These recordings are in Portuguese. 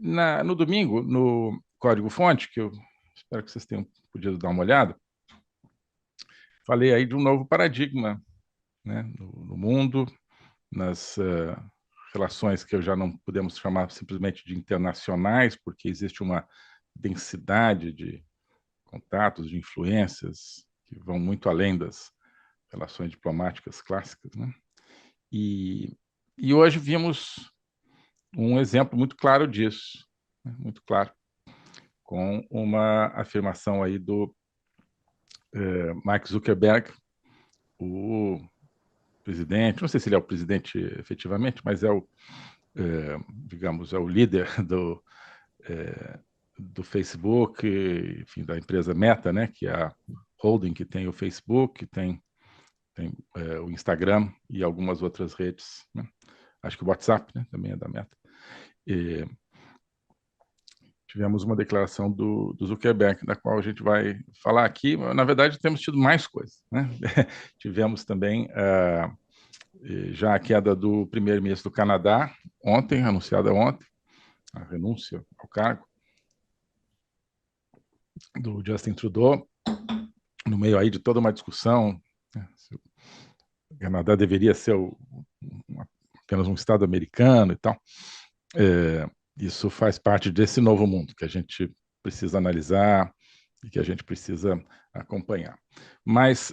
No domingo, no código-fonte, que eu espero que vocês tenham podido dar uma olhada, falei aí de um novo paradigma, né, no mundo, nas relações que já não podemos chamar simplesmente de internacionais, porque existe uma densidade de contatos, de influências que vão muito além das relações diplomáticas clássicas, né? E hoje vimos um exemplo muito claro disso, né? Muito claro, com uma afirmação aí do Mark Zuckerberg, o presidente, não sei se ele é o presidente efetivamente, mas digamos, é o líder do Facebook, enfim, da empresa Meta, né, que é a holding que tem o Facebook, tem o Instagram e algumas outras redes, né? Acho que o WhatsApp, né, também é da Meta. E tivemos uma declaração do Zuckerberg, da qual a gente vai falar aqui. Na verdade, temos tido mais coisas, né? Tivemos também já a queda do primeiro-ministro do Canadá, anunciada ontem, a renúncia ao cargo do Justin Trudeau, no meio aí de toda uma discussão, né, se o Canadá deveria ser apenas um Estado americano e tal. Isso faz parte desse novo mundo que a gente precisa analisar e que a gente precisa acompanhar. Mas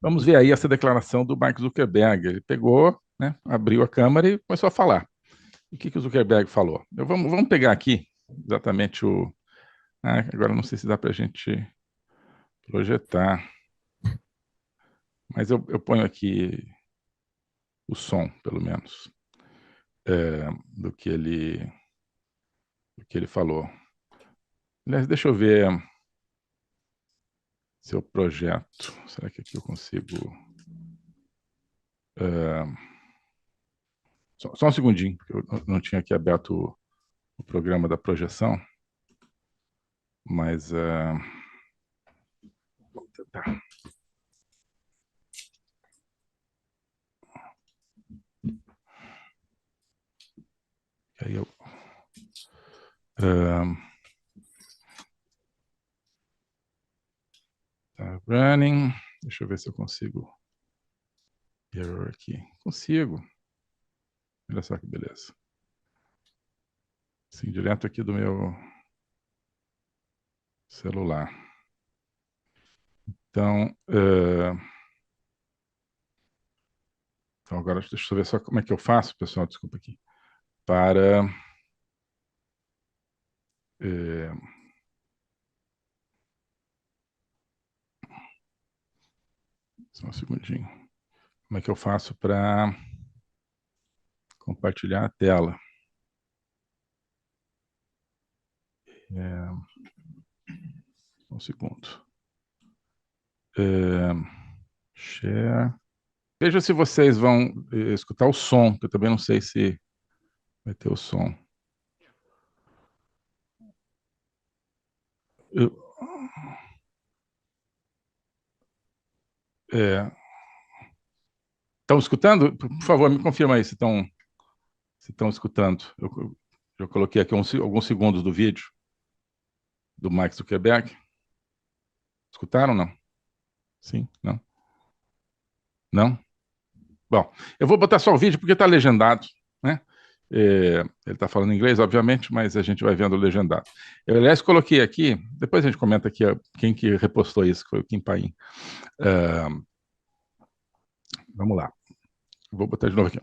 vamos ver aí essa declaração do Mark Zuckerberg. Ele pegou, né, abriu a câmera e começou a falar. O que o Zuckerberg falou? Vamos pegar aqui exatamente o... agora não sei se dá para a gente projetar, mas eu ponho aqui o som, pelo menos, do que ele falou. Aliás, deixa eu ver seu projeto. Será que aqui eu consigo... Só um segundinho, porque eu não tinha aqui aberto o programa da projeção, mas... vamos tentar. Aí eu... tá running. Deixa eu ver se eu consigo... Error aqui. Consigo. Olha só que beleza. Sim, direto aqui do meu celular. Então, agora deixa eu ver só como é que eu faço, pessoal, desculpa aqui, para... só um segundinho. Como é que eu faço para compartilhar a tela? Um segundo. Share. Veja se vocês vão escutar o som, que eu também não sei se vai ter o som. Estão escutando? Por favor, me confirma aí se estão escutando. Eu coloquei aqui alguns segundos do vídeo do Mark Zuckerberg. Escutaram ou não? Sim? Não? Não? Bom, eu vou botar só o vídeo porque está legendado, né? Ele está falando inglês, obviamente, mas a gente vai vendo o legendado. Eu, aliás, coloquei aqui, depois a gente comenta aqui quem que repostou isso, que foi o Kim Paim. Vamos lá. Vou botar de novo aqui.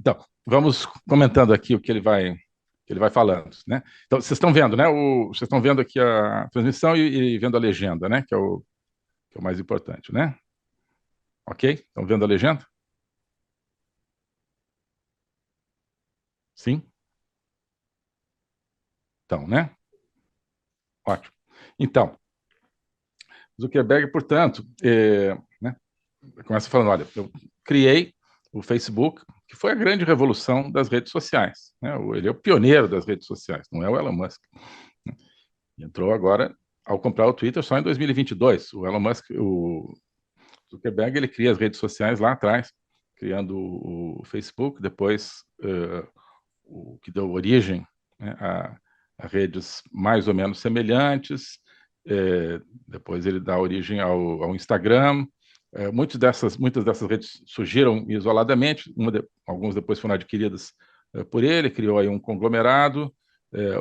Então, vamos comentando aqui o que ele vai falando, né? Então, vocês estão vendo, né? Vocês estão vendo aqui a transmissão e vendo a legenda, né? Que é o mais importante, né? Ok? Estão vendo a legenda? Sim? Então, né? Ótimo. Então, Zuckerberg, portanto, né, começa falando, olha, eu criei o Facebook, que foi a grande revolução das redes sociais. Né? Ele é o pioneiro das redes sociais, não é o Elon Musk. Entrou agora, ao comprar o Twitter, só em 2022. O Elon Musk, o Zuckerberg, ele cria as redes sociais lá atrás, criando o Facebook, depois o que deu origem, né, a redes mais ou menos semelhantes, depois ele dá origem ao Instagram. Muitas dessas redes surgiram isoladamente, algumas depois foram adquiridas por ele, criou aí um conglomerado,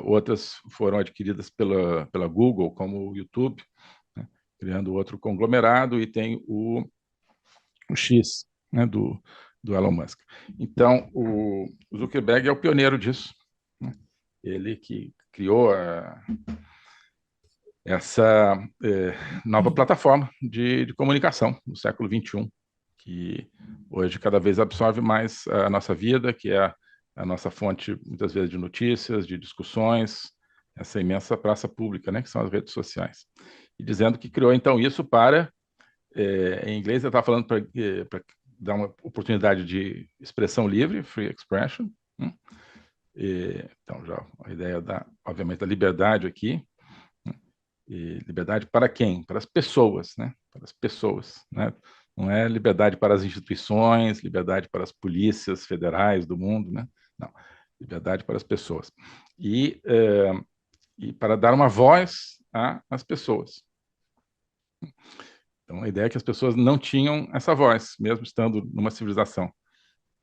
outras foram adquiridas pela Google, como o YouTube, né, criando outro conglomerado, e tem o X, né, do Elon Musk. Então, o Zuckerberg é o pioneiro disso, né? Ele que criou essa nova plataforma de comunicação no século XXI, que hoje cada vez absorve mais a nossa vida, que é a nossa fonte, muitas vezes, de notícias, de discussões, essa imensa praça pública, né, que são as redes sociais. E dizendo que criou, então, isso para, em inglês, eu estava falando para dar uma oportunidade de expressão livre, free expression, né? Então, já a ideia, obviamente, da liberdade aqui. E liberdade para quem? Para as pessoas, né? Para as pessoas, né? Não é liberdade para as instituições, liberdade para as polícias federais do mundo, né? Não, liberdade para as pessoas. E para dar uma voz às pessoas. Então, a ideia é que as pessoas não tinham essa voz, mesmo estando numa civilização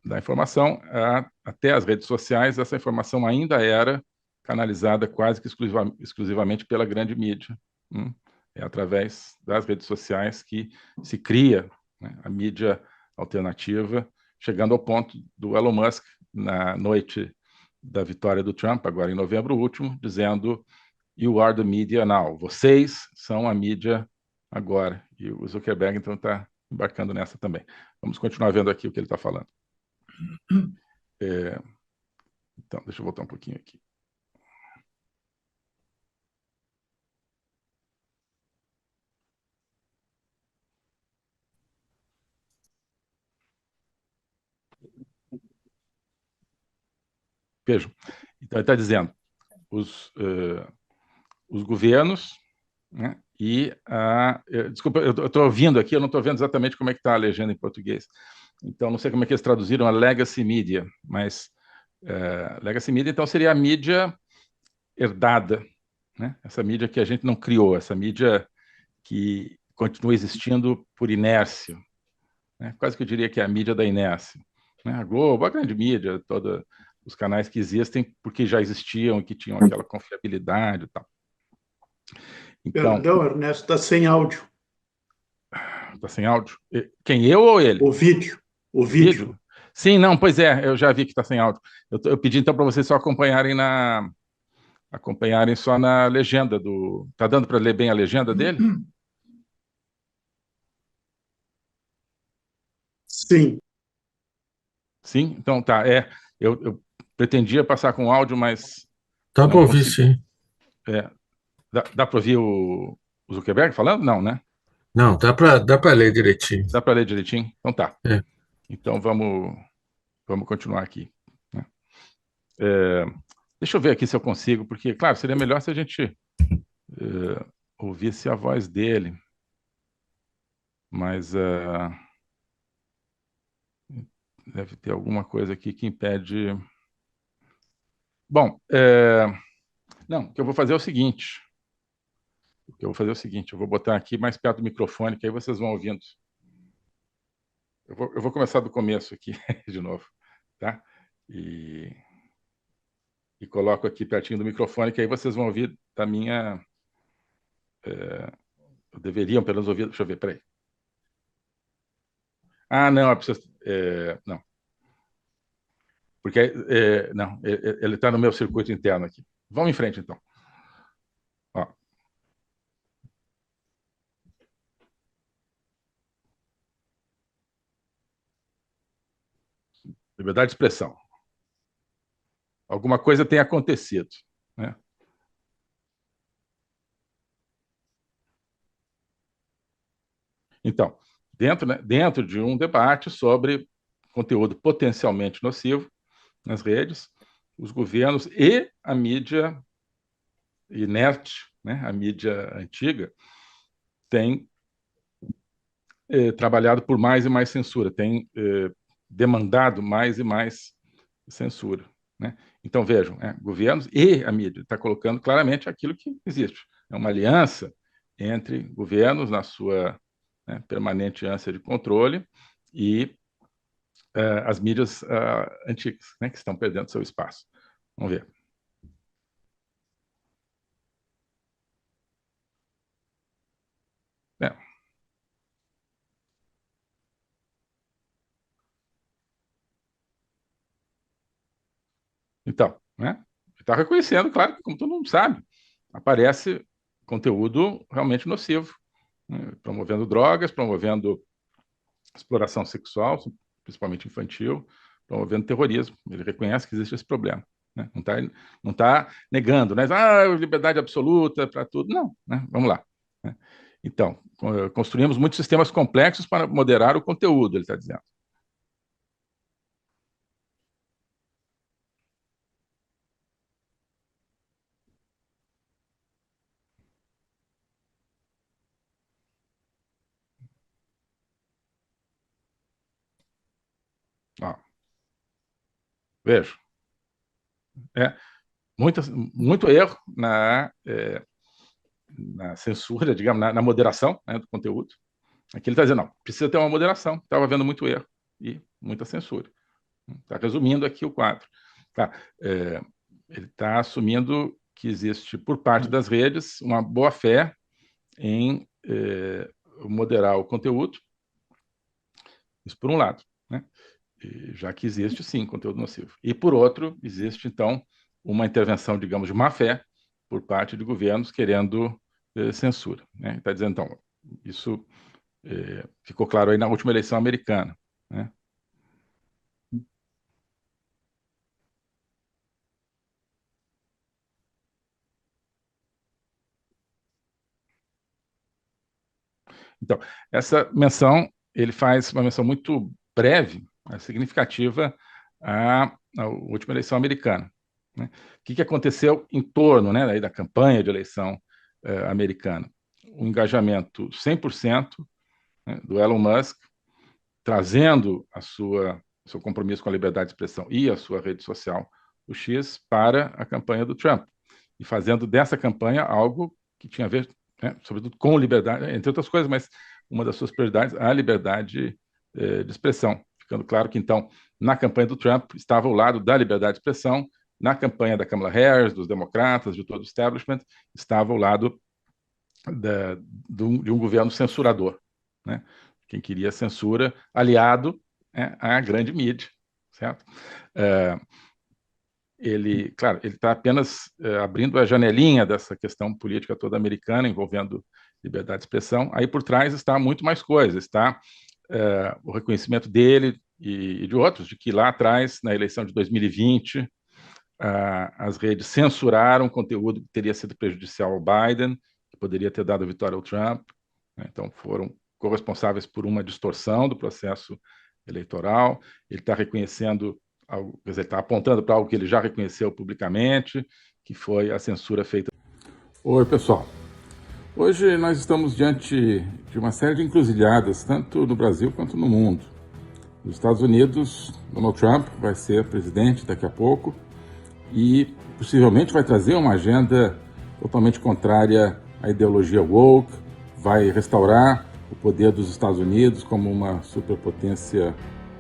da informação, até as redes sociais, essa informação ainda era canalizada quase que exclusivamente pela grande mídia. É através das redes sociais que se cria, né, a mídia alternativa, chegando ao ponto do Elon Musk, na noite da vitória do Trump, agora em novembro último, dizendo "You are the media now". Vocês são a mídia agora. E o Zuckerberg, então, está embarcando nessa também. Vamos continuar vendo aqui o que ele está falando. Então, deixa eu voltar um pouquinho aqui. Vejam, então ele está dizendo, os governos, né, desculpa, eu estou ouvindo aqui, eu não estou vendo exatamente como é que está a legenda em português. Então, não sei como é que eles traduziram a legacy media, mas legacy media, então, seria a mídia herdada, né? Essa mídia que a gente não criou, essa mídia que continua existindo por inércia, né? Quase que eu diria que é a mídia da inércia, né? A Globo, a grande mídia, todos os canais que existem porque já existiam e que tinham aquela confiabilidade e tal. Então, Perdão, Ernesto, está sem áudio. está sem áudio? Quem, eu ou ele? O vídeo. O vídeo. Vídeo? Sim, não, pois é, eu já vi que está sem áudio. Eu pedi então para vocês só acompanharem só na legenda do. Tá dando para ler bem a legenda dele? Sim. Sim, então tá. Eu pretendia passar com áudio, mas Dá não para ouvir, consegui. sim. Dá para ouvir o Zuckerberg falando? Não, né? Não, dá para ler direitinho. Dá para ler direitinho? Então tá. É. Então vamos continuar aqui, né? Deixa eu ver aqui se eu consigo, porque, claro, seria melhor se a gente ouvisse a voz dele, mas deve ter alguma coisa aqui que impede. Bom, não, o que eu vou fazer é o seguinte. Eu vou botar aqui mais perto do microfone, que aí vocês vão ouvindo. Eu vou começar do começo aqui, de novo, tá? E coloco aqui pertinho do microfone, que aí vocês vão ouvir da minha. Deveriam, pelo menos, ouvir. Deixa eu ver, peraí. Ah, não, não. Porque não, ele está no meu circuito interno aqui. Vamos em frente, então. Ó. Liberdade de expressão. Alguma coisa tem acontecido, né? Então, dentro de um debate sobre conteúdo potencialmente nocivo nas redes, os governos e a mídia inerte, né, a mídia antiga, têm trabalhado por mais e mais censura, têm demandado mais e mais censura. Né? Então, vejam, governos e a mídia está colocando claramente aquilo que existe. É uma aliança entre governos na sua permanente ânsia de controle e as mídias antigas, né, que estão perdendo seu espaço. Vamos ver. Então, né? Está reconhecendo, claro, que como todo mundo sabe, aparece conteúdo realmente nocivo, né? Promovendo drogas, promovendo exploração sexual, principalmente infantil, promovendo terrorismo. Ele reconhece que existe esse problema. Né? Não tá negando, né? Liberdade absoluta para tudo. Não, né? Vamos lá. Né? Então, construímos muitos sistemas complexos para moderar o conteúdo, ele está dizendo. Ó, vejo. Muito erro na censura, digamos, na moderação, né, do conteúdo. Aqui ele está dizendo, não, precisa ter uma moderação, estava havendo muito erro e muita censura. Está resumindo aqui o quadro. Tá? Ele está assumindo que existe, por parte das redes, uma boa-fé em moderar o conteúdo, isso por um lado, né? Já que existe, sim, conteúdo nocivo. E, por outro, existe, então, uma intervenção, digamos, de má-fé por parte de governos querendo censura. Né? Está dizendo, então, isso ficou claro aí na última eleição americana. Né? Então, essa menção, ele faz uma menção muito breve, significativa, à última eleição americana. Né? O que aconteceu em torno, né, daí da campanha de eleição americana? Um engajamento 100%, né, do Elon Musk, trazendo seu compromisso com a liberdade de expressão e a sua rede social, o X, para a campanha do Trump, e fazendo dessa campanha algo que tinha a ver, né, sobretudo com liberdade, entre outras coisas, mas uma das suas prioridades, a liberdade de expressão. Ficando claro que, então, na campanha do Trump estava ao lado da liberdade de expressão, na campanha da Kamala Harris, dos democratas, de todo o establishment, estava ao lado de um governo censurador, né? Quem queria censura, aliado à grande mídia, certo? Claro, ele está apenas abrindo a janelinha dessa questão política toda americana, envolvendo liberdade de expressão. Aí por trás está muito mais coisa, está o reconhecimento dele e de outros, de que lá atrás, na eleição de 2020, as redes censuraram conteúdo que teria sido prejudicial ao Biden, que poderia ter dado vitória ao Trump. Né? Então foram corresponsáveis por uma distorção do processo eleitoral. Ele está reconhecendo, quer dizer, está apontando para algo que ele já reconheceu publicamente, que foi a censura feita. Oi, pessoal. Hoje nós estamos diante de uma série de encruzilhadas, tanto no Brasil quanto no mundo. Nos Estados Unidos, Donald Trump vai ser presidente daqui a pouco e possivelmente vai trazer uma agenda totalmente contrária à ideologia woke, vai restaurar o poder dos Estados Unidos como uma superpotência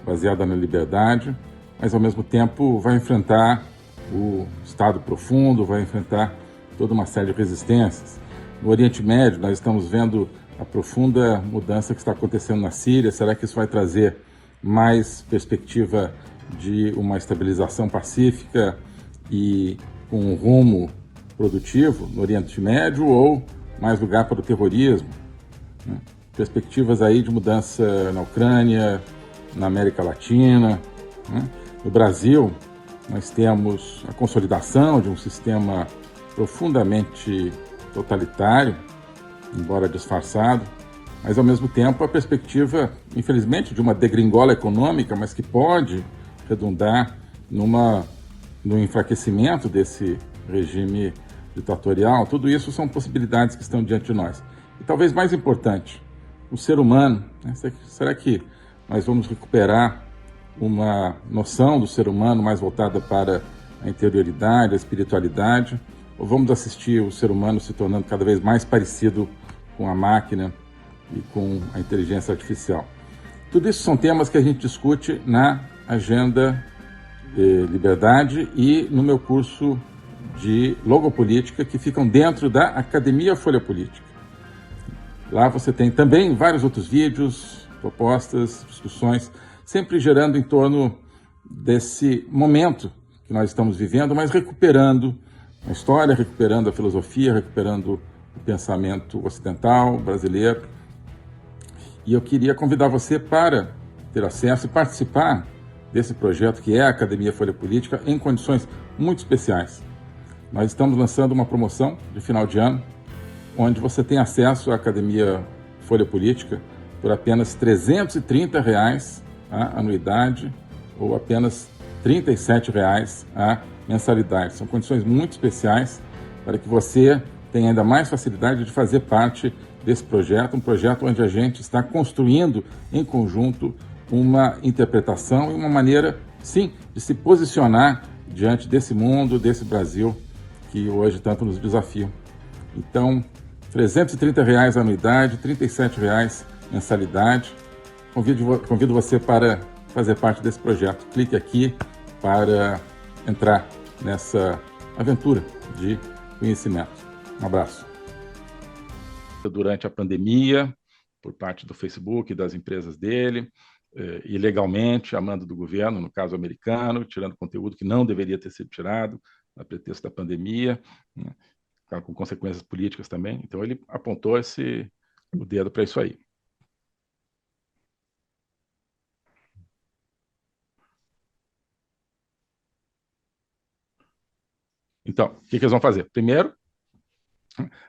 baseada na liberdade, mas ao mesmo tempo vai enfrentar o Estado profundo, vai enfrentar toda uma série de resistências. No Oriente Médio, nós estamos vendo a profunda mudança que está acontecendo na Síria. Será que isso vai trazer mais perspectiva de uma estabilização pacífica e com um rumo produtivo no Oriente Médio, ou mais lugar para o terrorismo? Né? Perspectivas aí de mudança na Ucrânia, na América Latina. Né? No Brasil, nós temos a consolidação de um sistema profundamente totalitário, embora disfarçado, mas ao mesmo tempo a perspectiva, infelizmente, de uma degringola econômica, mas que pode redundar no enfraquecimento desse regime ditatorial. Tudo isso são possibilidades que estão diante de nós. E talvez mais importante, o ser humano, né? Será que nós vamos recuperar uma noção do ser humano mais voltada para a interioridade, a espiritualidade, ou vamos assistir o ser humano se tornando cada vez mais parecido com a máquina e com a inteligência artificial? Tudo isso são temas que a gente discute na Agenda Liberdade e no meu curso de Logopolítica, que ficam dentro da Academia Folha Política. Lá você tem também vários outros vídeos, propostas, discussões, sempre gerando em torno desse momento que nós estamos vivendo, mas recuperando a história, recuperando a filosofia, recuperando o pensamento ocidental, brasileiro. E eu queria convidar você para ter acesso e participar desse projeto que é a Academia Folha Política em condições muito especiais. Nós estamos lançando uma promoção de final de ano, onde você tem acesso à Academia Folha Política por apenas R$ 330 a anuidade ou apenas R$ 37 a mensalidade. São condições muito especiais para que você tenha ainda mais facilidade de fazer parte desse projeto, um projeto onde a gente está construindo em conjunto uma interpretação e uma maneira, sim, de se posicionar diante desse mundo, desse Brasil que hoje tanto nos desafia. Então, R$ 330 a anuidade, R$ 37 mensalidade. Convido você para fazer parte desse projeto. Clique aqui para entrar nessa aventura de conhecimento. Um abraço. Durante a pandemia, por parte do Facebook e das empresas dele, ilegalmente, a mando do governo, no caso americano, tirando conteúdo que não deveria ter sido tirado, a pretexto da pandemia, né, com consequências políticas também. Então, ele apontou o dedo para isso aí. Então, o que eles vão fazer? Primeiro,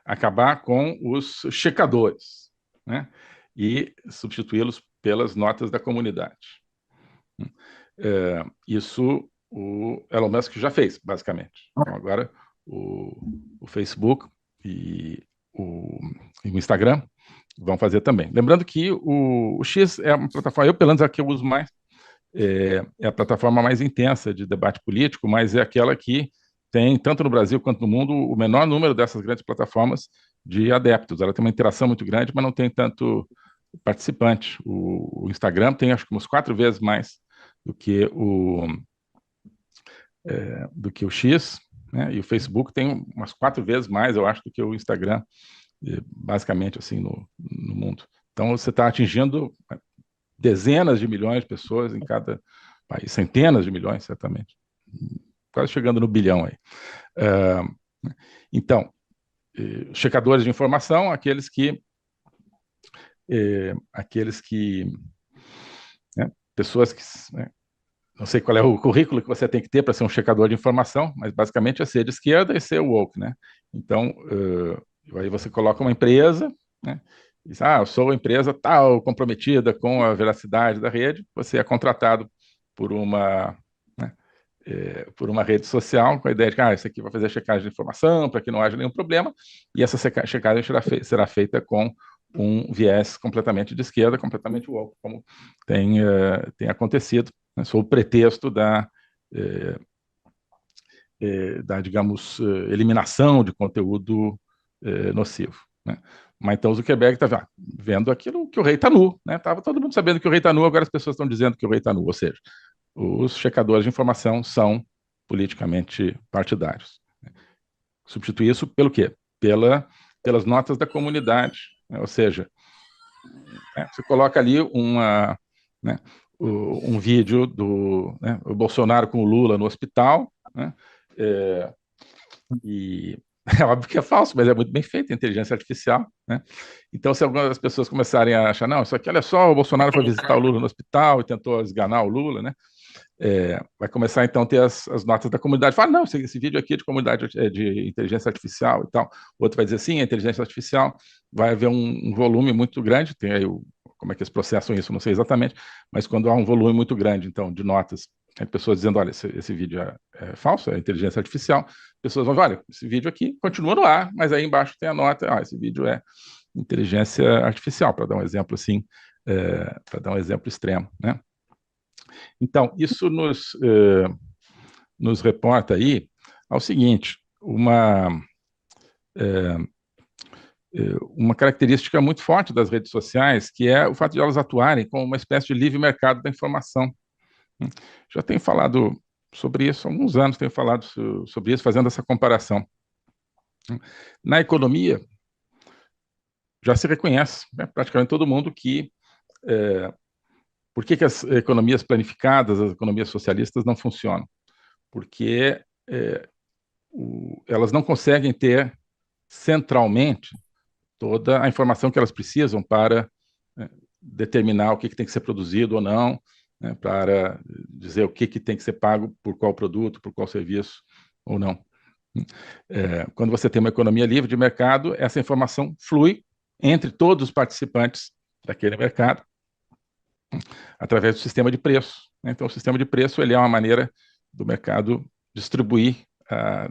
acabar com os checadores, né? E substituí-los pelas notas da comunidade. Isso o Elon Musk já fez, basicamente. Então, agora, o Facebook e o Instagram vão fazer também. Lembrando que o X é uma plataforma, eu, pelo menos, a que eu uso mais, é a plataforma mais intensa de debate político, mas é aquela que tem, tanto no Brasil quanto no mundo, o menor número dessas grandes plataformas de adeptos. Ela tem uma interação muito grande, mas não tem tanto participante. O Instagram tem, acho que, umas 4 vezes mais do que o X, né? E o Facebook tem umas 4 vezes mais, eu acho, do que o Instagram, basicamente, assim, no mundo. Então, você está atingindo dezenas de milhões de pessoas em cada país, centenas de milhões, certamente, quase chegando no bilhão aí. Então, checadores de informação, aqueles que né, pessoas que, né, não sei qual é o currículo que você tem que ter para ser um checador de informação, mas basicamente é ser de esquerda e ser woke, né? Então, aí você coloca uma empresa, né? Diz, eu sou uma empresa tal, comprometida com a veracidade da rede, você é contratado por uma rede social com a ideia de que isso aqui vai fazer checagem de informação para que não haja nenhum problema, e essa checagem será feita com um viés completamente de esquerda, completamente woke, como tem acontecido, né, sob o pretexto da digamos, eliminação de conteúdo nocivo, né? Mas então o Zuckerberg está vendo aquilo que o rei está nu, né? Estava todo mundo sabendo que o rei está nu, agora as pessoas estão dizendo que o rei está nu, ou seja, os checadores de informação são politicamente partidários. Substituir isso pelo quê? Pelas notas da comunidade, né? Ou seja, você coloca ali um vídeo do o Bolsonaro com o Lula no hospital, né? E é óbvio que é falso, mas é muito bem feito, a inteligência artificial, né? Então, se algumas pessoas começarem a achar, não, isso aqui, olha só, o Bolsonaro foi visitar o Lula no hospital e tentou esganar o Lula, né? vai começar então a ter as notas da comunidade. Fala, não, esse vídeo aqui é de comunidade de inteligência artificial e tal. O outro vai dizer, sim, é inteligência artificial. Vai haver um volume muito grande, tem aí como é que eles processam isso, não sei exatamente, mas quando há um volume muito grande, então, de notas, tem pessoas dizendo, olha, esse vídeo é falso, é inteligência artificial, pessoas vão dizer, olha, esse vídeo aqui continua no ar, mas aí embaixo tem a nota, esse vídeo é inteligência artificial, para dar um exemplo assim, para dar um exemplo extremo, né? Então, isso nos reporta aí ao seguinte, uma característica muito forte das redes sociais, que é o fato de elas atuarem como uma espécie de livre mercado da informação. Já tenho falado sobre isso há alguns anos, tenho falado sobre isso, fazendo essa comparação. Na economia, já se reconhece, né, praticamente todo mundo, que por que as economias planificadas, as economias socialistas não funcionam? Porque elas não conseguem ter centralmente toda a informação que elas precisam para determinar o que tem que ser produzido ou não, né, para dizer o que tem que ser pago por qual produto, por qual serviço ou não. Quando você tem uma economia livre de mercado, essa informação flui entre todos os participantes daquele mercado através do sistema de preço. Então, o sistema de preço ele é uma maneira do mercado distribuir,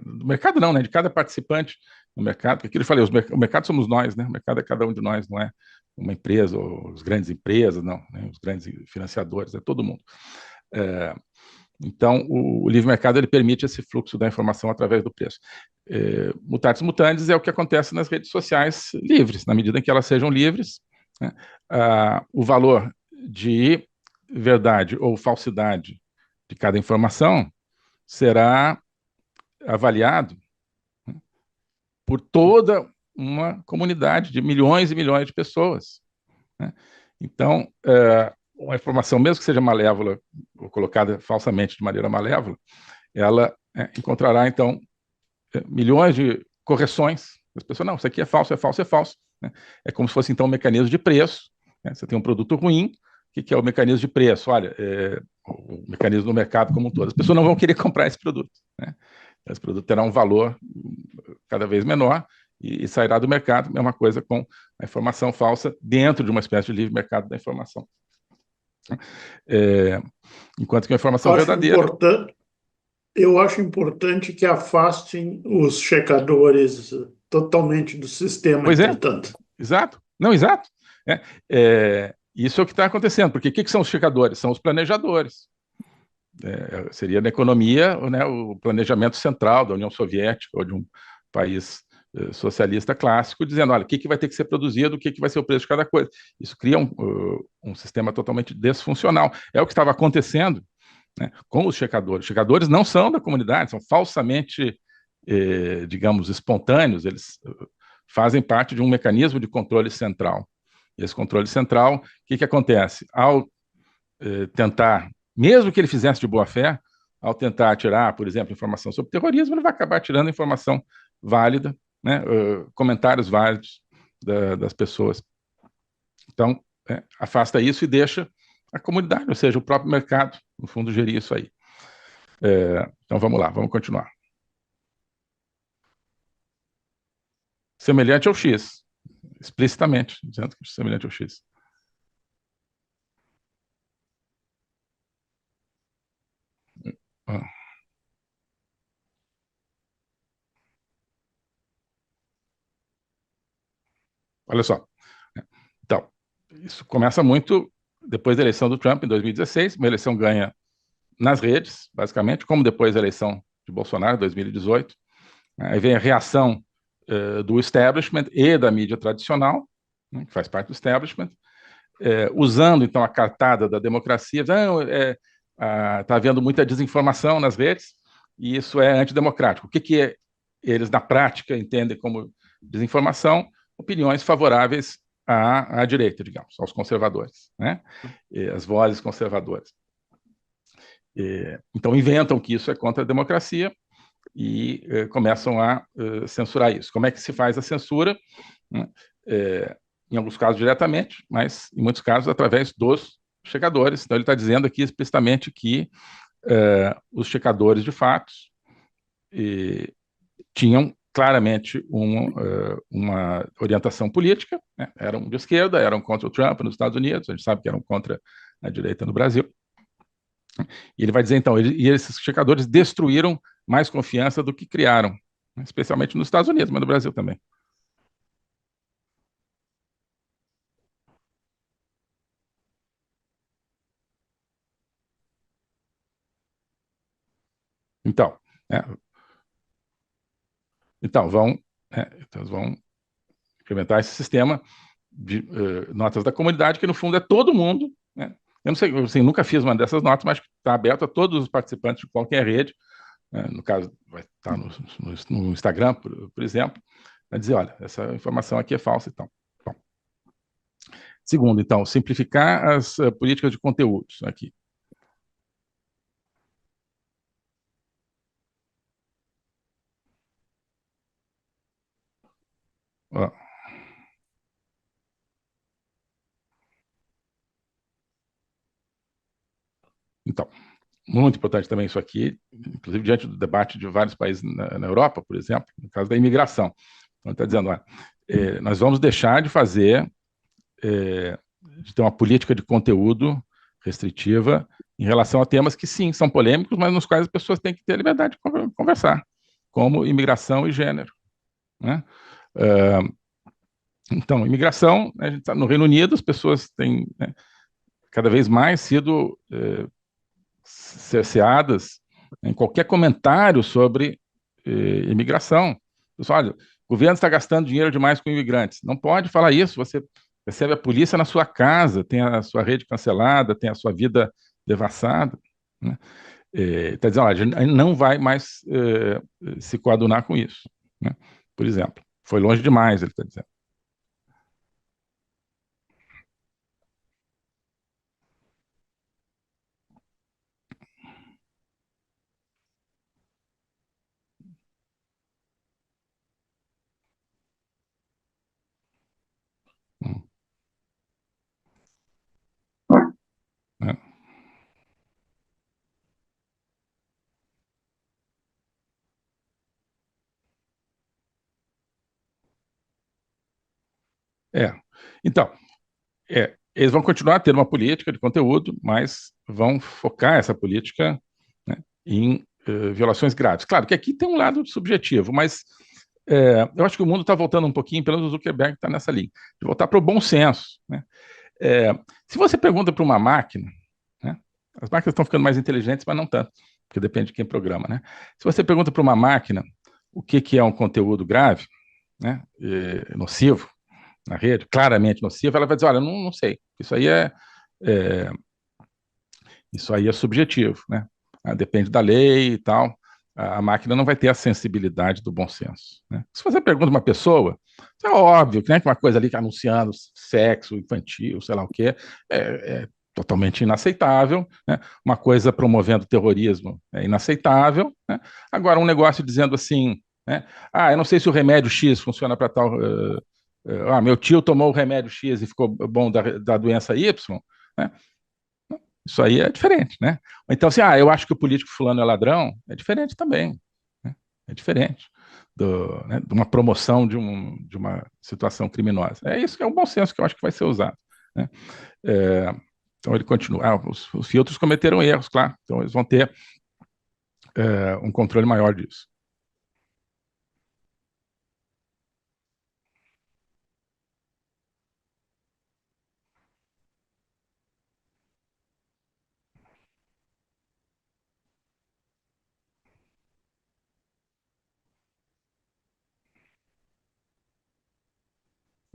do mercado não, né, de cada participante no mercado, porque aquilo eu falei, o mercado somos nós, né, o mercado é cada um de nós, não é uma empresa ou as grandes empresas, não, né, os grandes financiadores, é todo mundo. Então, o livre mercado ele permite esse fluxo da informação através do preço. Mutatis mutandis é o que acontece nas redes sociais livres, na medida em que elas sejam livres, né, o valor de verdade ou falsidade de cada informação será avaliado por toda uma comunidade de milhões e milhões de pessoas, né? Então, uma informação, mesmo que seja malévola, ou colocada falsamente de maneira malévola, ela encontrará, então, milhões de correções. As pessoas, não, isso aqui é falso, é falso, é falso, né? É como se fosse, então, um mecanismo de preço, né? Você tem um produto ruim, o que é o mecanismo de preço? Olha, o mecanismo do mercado como um todo. As pessoas não vão querer comprar esse produto, né? Esse produto terá um valor cada vez menor e sairá do mercado. Mesma coisa com a informação falsa dentro de uma espécie de livre mercado da informação. Enquanto que a informação verdadeira... Eu acho importante que afastem os checadores totalmente do sistema, pois entretanto. Exato. Não, exato. Isso é o que está acontecendo, porque o que são os checadores? São os planejadores. Seria na economia, né, o planejamento central da União Soviética ou de um país socialista clássico, dizendo, olha, o que vai ter que ser produzido, o que vai ser o preço de cada coisa. Isso cria um sistema totalmente desfuncional. É o que estava acontecendo, né, com os checadores. Os checadores não são da comunidade, são falsamente, digamos, espontâneos, eles fazem parte de um mecanismo de controle central. E esse controle central, o que acontece? Ao tentar, mesmo que ele fizesse de boa fé, ao tentar tirar, por exemplo, informação sobre terrorismo, ele vai acabar tirando informação válida, né, comentários válidos das pessoas. Então, afasta isso e deixa a comunidade, ou seja, o próprio mercado, no fundo, gerir isso aí. Então, vamos lá, vamos continuar. Semelhante ao X, explicitamente, dizendo que é semelhante ao X. Olha só. Então, isso começa muito depois da eleição do Trump, em 2016, uma eleição ganha nas redes, basicamente, como depois da eleição de Bolsonaro, em 2018. Aí vem a reação do establishment e da mídia tradicional, né, que faz parte do establishment, usando, então, a cartada da democracia. Está havendo muita desinformação nas redes, e isso é antidemocrático. O que eles, na prática, entendem como desinformação? Opiniões favoráveis à direita, digamos, aos conservadores, né? As vozes conservadoras. Então, inventam que isso é contra a democracia e começam a censurar isso. Como é que se faz a censura? Em alguns casos diretamente, mas em muitos casos através dos checadores. Então, ele está dizendo aqui explicitamente que os checadores de fatos tinham claramente uma orientação política, né? Eram de esquerda, eram contra o Trump nos Estados Unidos, a gente sabe que eram contra a direita no Brasil. E ele vai dizer, então, e esses checadores destruíram mais confiança do que criaram, né? Especialmente nos Estados Unidos, mas no Brasil também. Então, então vão implementar esse sistema de notas da comunidade, que no fundo é todo mundo, né? Eu não sei, eu assim, nunca fiz uma dessas notas, mas está aberto a todos os participantes de qualquer rede, né? No caso, vai estar no Instagram, por exemplo, vai dizer, olha, essa informação aqui é falsa e tal. Bom. Segundo, então, simplificar as políticas de conteúdos aqui. Ó. Então, muito importante também isso aqui, inclusive diante do debate de vários países na Europa, por exemplo, no caso da imigração. Então, está dizendo, nós vamos deixar de fazer, de ter uma política de conteúdo restritiva em relação a temas que, sim, são polêmicos, mas nos quais as pessoas têm que ter a liberdade de conversar, como imigração e gênero, né? Então, imigração, a gente tá no Reino Unido, as pessoas têm, né, cada vez mais sido cerceadas em qualquer comentário sobre imigração. Pessoal, olha, o governo está gastando dinheiro demais com imigrantes. Não pode falar isso, você recebe a polícia na sua casa, tem a sua rede cancelada, tem a sua vida devassada, né? Está dizendo, olha, a gente não vai mais se coadunar com isso, né? Por exemplo. Foi longe demais, ele está dizendo. Né? Então, eles vão continuar a ter uma política de conteúdo, mas vão focar essa política, né, em violações graves. Claro que aqui tem um lado subjetivo, mas eu acho que o mundo está voltando um pouquinho, pelo menos o Zuckerberg está nessa linha, de voltar para o bom senso, né? Se você pergunta para uma máquina, né, as máquinas estão ficando mais inteligentes, mas não tanto, porque depende de quem programa, né? Se você pergunta para uma máquina o que é um conteúdo grave, né, nocivo, na rede, claramente nociva, ela vai dizer, olha, não sei, é, isso aí é subjetivo, né? Depende da lei e tal, a máquina não vai ter a sensibilidade do bom senso, né? Se você pergunta uma pessoa, é óbvio, né, que uma coisa ali que anunciando sexo infantil, sei lá o quê, é totalmente inaceitável, né? Uma coisa promovendo terrorismo é inaceitável, né? Agora, um negócio dizendo assim, né, eu não sei se o remédio X funciona para tal... meu tio tomou o remédio X e ficou bom da doença Y, né? Isso aí é diferente, né? Então, assim, eu acho que o político fulano é ladrão, é diferente também, né? É diferente né, de uma promoção de uma situação criminosa. É isso que é o bom senso que eu acho que vai ser usado, né? Então, ele continua. Os filtros cometeram erros, claro, então eles vão ter um controle maior disso.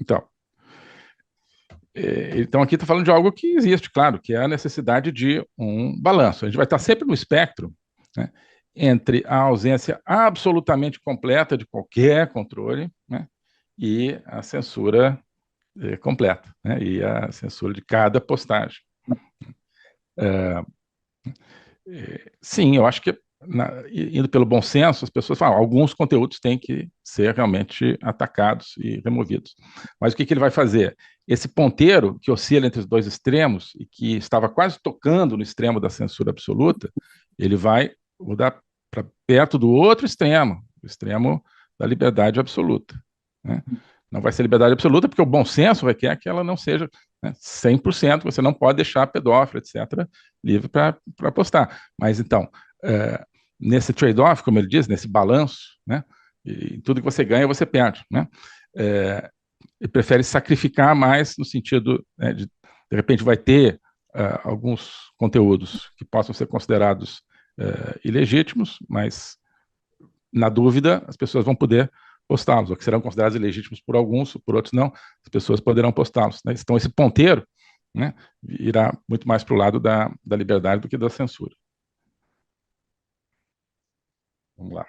Então, então, aqui está falando de algo que existe, claro, que é a necessidade de um balanço. A gente vai estar sempre no espectro, né, entre a ausência absolutamente completa de qualquer controle, né, e a censura completa, né, e a censura de cada postagem. Sim, eu acho que, indo pelo bom senso, as pessoas falam, alguns conteúdos têm que ser realmente atacados e removidos. Mas o que ele vai fazer? Esse ponteiro que oscila entre os dois extremos e que estava quase tocando no extremo da censura absoluta, ele vai mudar para perto do outro extremo, o extremo da liberdade absoluta, né? Não vai ser liberdade absoluta, porque o bom senso requer que ela não seja, né, 100%, você não pode deixar pedófilo, etc., livre para postar. Mas, então, nesse trade-off, como ele diz, nesse balanço, né, e tudo que você ganha, você perde, né? Ele prefere sacrificar mais no sentido, né, de repente vai ter alguns conteúdos que possam ser considerados ilegítimos, mas, na dúvida, as pessoas vão poder postá-los, ou que serão considerados ilegítimos por alguns, por outros não, as pessoas poderão postá-los, né? Então, esse ponteiro, né, irá muito mais para o lado da liberdade do que da censura. Vamos lá.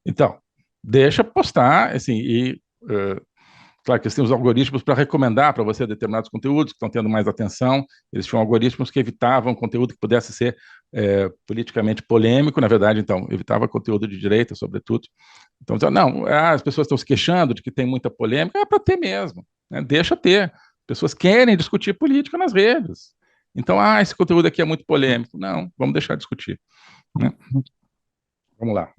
Então, deixa postar, assim, e claro que eles têm os algoritmos para recomendar para você determinados conteúdos que estão tendo mais atenção. Eles tinham algoritmos que evitavam conteúdo que pudesse ser politicamente polêmico, na verdade, então, evitava conteúdo de direita, sobretudo. Então, não, as pessoas estão se queixando de que tem muita polêmica, é para ter mesmo, né? Deixa ter. As pessoas querem discutir política nas redes. Então, esse conteúdo aqui é muito polêmico. Não, vamos deixar de discutir, né? Vamos lá.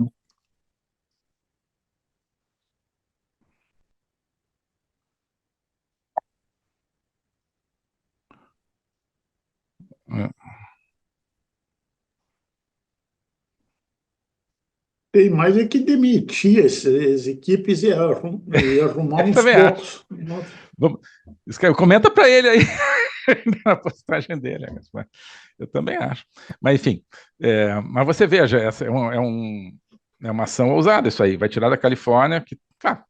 Tem mais é que demitir essas equipes e arrumar uns também poucos. Comenta para ele aí na postagem dele. Mas eu também acho. Mas, enfim, mas você veja, essa é uma ação ousada isso aí. Vai tirar da Califórnia, que, claro,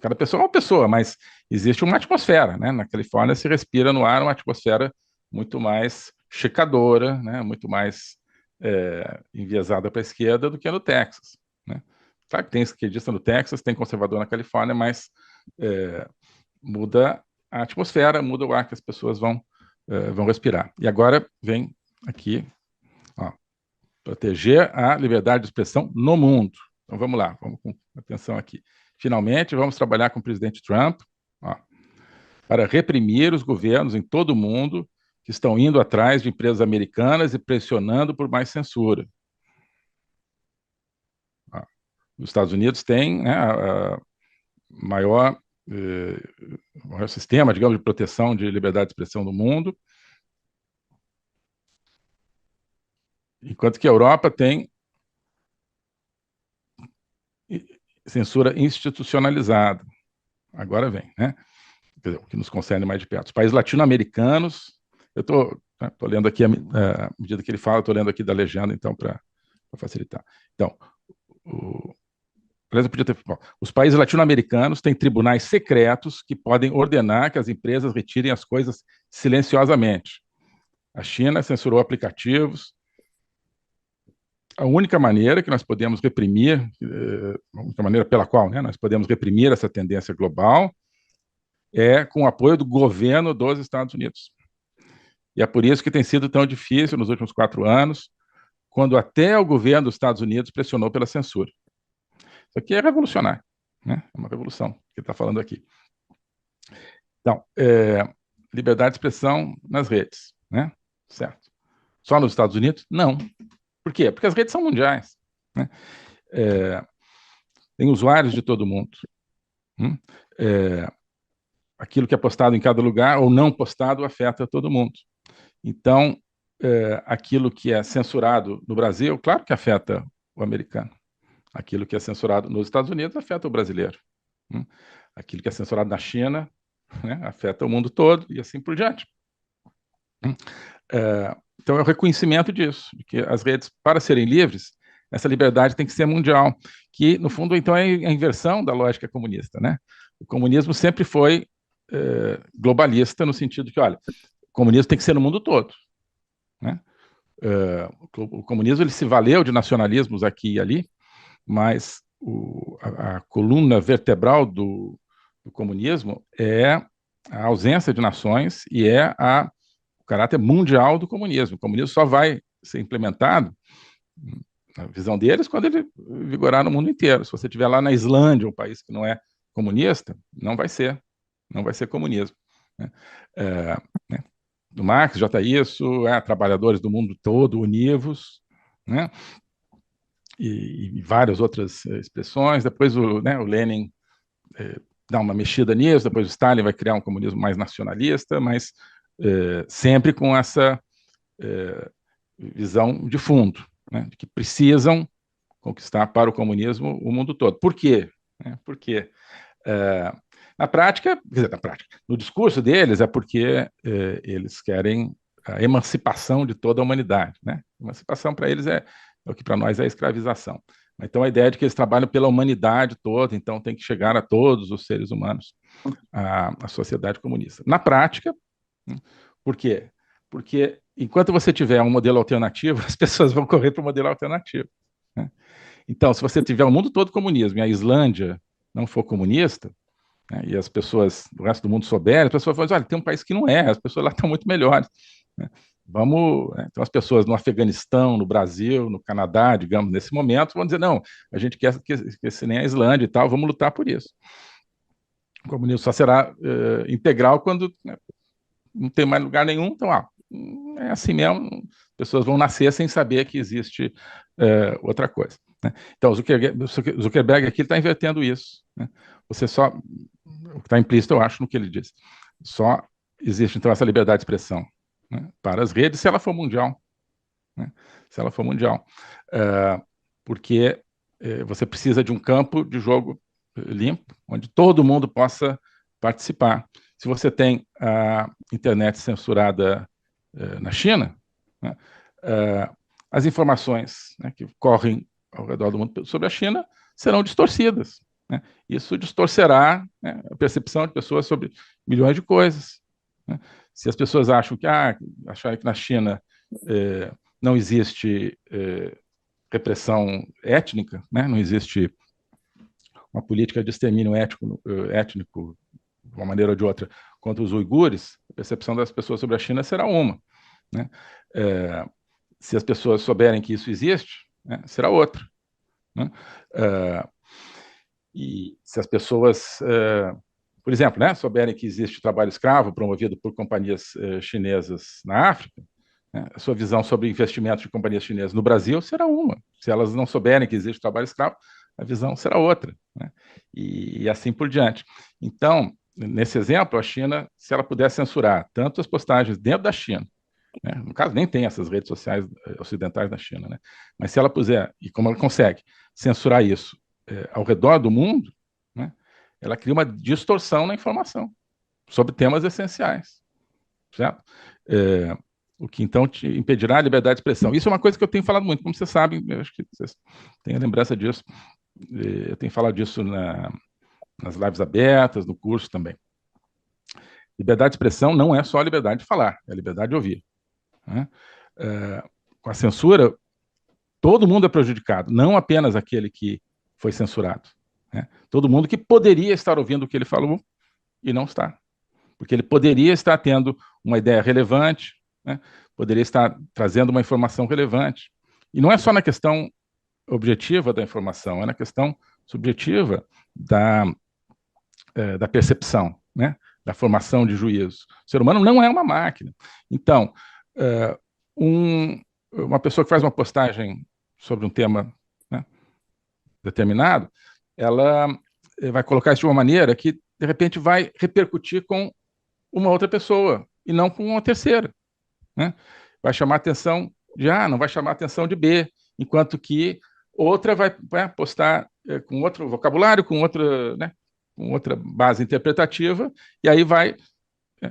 cada pessoa é uma pessoa, mas existe uma atmosfera, né? Na Califórnia se respira no ar uma atmosfera muito mais checadora, né? Muito mais enviesada para a esquerda do que no Texas, né? Claro que tem esquerdista no Texas, tem conservador na Califórnia, mas muda a atmosfera, muda o ar que as pessoas vão respirar. E agora vem aqui, ó, proteger a liberdade de expressão no mundo. Então vamos lá, vamos com atenção aqui. Finalmente, vamos trabalhar com o presidente Trump, ó, para reprimir os governos em todo o mundo que estão indo atrás de empresas americanas e pressionando por mais censura. Ó, os Estados Unidos têm, né, maior sistema, digamos, de proteção de liberdade de expressão do mundo, enquanto que a Europa tem censura institucionalizada. Agora vem, né? O que nos concerne mais de perto. Os países latino-americanos, eu estou lendo aqui, à medida que ele fala, estou lendo aqui da legenda, então, para facilitar. Então, os países latino-americanos têm tribunais secretos que podem ordenar que as empresas retirem as coisas silenciosamente. A China censurou aplicativos. A única maneira que nós podemos reprimir, a única maneira pela qual, né, nós podemos reprimir essa tendência global é com o apoio do governo dos Estados Unidos. E é por isso que tem sido tão difícil nos últimos 4 anos, quando até o governo dos Estados Unidos pressionou pela censura. Isso aqui é revolucionário, né? É uma revolução que ele está falando aqui. Então, liberdade de expressão nas redes, né? Certo. Só nos Estados Unidos? Não. Por quê? Porque as redes são mundiais, né? Tem usuários de todo mundo. Aquilo que é postado em cada lugar ou não postado afeta todo mundo. Então, aquilo que é censurado no Brasil, claro que afeta o americano. Aquilo que é censurado nos Estados Unidos afeta o brasileiro. Aquilo que é censurado na China, né, afeta o mundo todo e assim por diante. Então, é o reconhecimento disso, de que as redes, para serem livres, essa liberdade tem que ser mundial, que, no fundo, então, é a inversão da lógica comunista, né? O comunismo sempre foi globalista, no sentido que, olha, o comunismo tem que ser no mundo todo, né? O comunismo ele se valeu de nacionalismos aqui e ali, mas a coluna vertebral do comunismo é a ausência de nações e é o caráter mundial do comunismo. O comunismo só vai ser implementado, na visão deles, quando ele vigorar no mundo inteiro. Se você estiver lá na Islândia, um país que não é comunista, não vai ser comunismo. Né? Né? Do Marx já está isso, trabalhadores do mundo todo univos, né? E várias outras expressões. Depois o Lenin dá uma mexida nisso, depois o Stalin vai criar um comunismo mais nacionalista, mas sempre com essa visão de fundo, né, de que precisam conquistar para o comunismo o mundo todo. Por quê? Porque na prática, no discurso deles é porque eles querem a emancipação de toda a humanidade, né? Emancipação para eles é o que para nós é a escravização. Então a ideia é de que eles trabalham pela humanidade toda, então tem que chegar a todos os seres humanos a sociedade comunista. Na prática, por quê? Porque enquanto você tiver um modelo alternativo, as pessoas vão correr para o modelo alternativo. Né? Então, se você tiver o mundo todo comunismo e a Islândia não for comunista, né, e as pessoas do resto do mundo souberem, as pessoas falam, olha, tem um país que não é, as pessoas lá estão muito melhores. Né? Então as pessoas no Afeganistão, no Brasil, no Canadá, digamos, nesse momento, vão dizer, não, a gente quer que se nem a Islândia e tal, vamos lutar por isso. O comunismo só será integral quando não tem mais lugar nenhum, então, é assim mesmo, pessoas vão nascer sem saber que existe outra coisa. Né? Então, o Zuckerberg aqui está invertendo isso. Né? O que está implícito, eu acho, no que ele diz. Só existe, então, essa liberdade de expressão, né, para as redes, se ela for mundial. Né? Se ela for mundial. Porque você precisa de um campo de jogo limpo, onde todo mundo possa participar. Se você tem a internet censurada na China, né, as informações, né, que correm ao redor do mundo sobre a China serão distorcidas. Né? Isso distorcerá, né, a percepção de pessoas sobre milhões de coisas. Né? Se as pessoas acharem que na China não existe repressão étnica, né? Não existe uma política de extermínio étnico de uma maneira ou de outra contra os uigures, a percepção das pessoas sobre a China será uma. Né? Se as pessoas souberem que isso existe, né, será outra. Né? E se as pessoas, por exemplo, né, souberem que existe trabalho escravo promovido por companhias chinesas na África, né, a sua visão sobre investimentos de companhias chinesas no Brasil será uma. Se elas não souberem que existe trabalho escravo, a visão será outra. Né? E assim por diante. Então, nesse exemplo, a China, se ela puder censurar tanto as postagens dentro da China, né, no caso nem tem essas redes sociais ocidentais na China, né, mas se ela puser, e como ela consegue censurar isso ao redor do mundo, né, ela cria uma distorção na informação sobre temas essenciais, certo? O que então te impedirá a liberdade de expressão. Isso é uma coisa que eu tenho falado muito, como vocês sabem, eu acho que vocês têm a lembrança disso, eu tenho falado disso nas lives abertas, no curso também. Liberdade de expressão não é só a liberdade de falar, é a liberdade de ouvir. Né? Com a censura, todo mundo é prejudicado, não apenas aquele que foi censurado. Né? Todo mundo que poderia estar ouvindo o que ele falou e não está. Porque ele poderia estar tendo uma ideia relevante, né? Poderia estar trazendo uma informação relevante. E não é só na questão objetiva da informação, é na questão subjetiva da percepção, né? Da formação de juízo. O ser humano não é uma máquina. Então, uma pessoa que faz uma postagem sobre um tema, né, determinado, ela vai colocar isso de uma maneira que, de repente, vai repercutir com uma outra pessoa e não com uma terceira. Né? Vai chamar a atenção de A, não vai chamar a atenção de B, enquanto que outra vai postar com outro vocabulário, com outra base interpretativa, e aí vai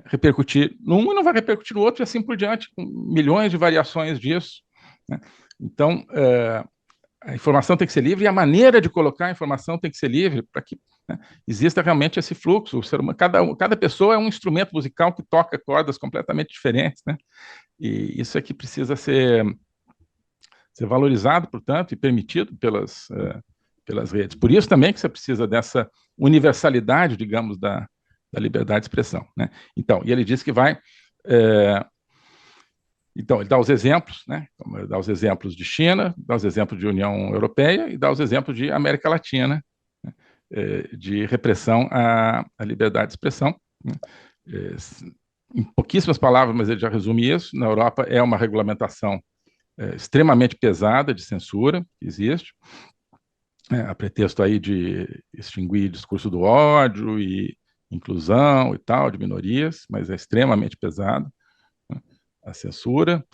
repercutir num e não vai repercutir no outro, e assim por diante, com milhões de variações disso. Né? Então, a informação tem que ser livre e a maneira de colocar a informação tem que ser livre para que, né, exista realmente esse fluxo. O ser humano, cada pessoa é um instrumento musical que toca cordas completamente diferentes, né? E isso é que precisa ser valorizado, portanto, e permitido pelas redes. Por isso também que você precisa dessa universalidade, digamos, da liberdade de expressão, né? Então, e ele diz que vai... Então, ele dá os exemplos, né? Ele dá os exemplos de China, dá os exemplos de União Europeia e dá os exemplos de América Latina, né? De repressão à liberdade de expressão, né? Em pouquíssimas palavras, mas ele já resume isso. Na Europa é uma regulamentação extremamente pesada de censura que existe, a pretexto aí de extinguir discurso do ódio e inclusão e tal, de minorias, mas é extremamente pesado, né, a censura.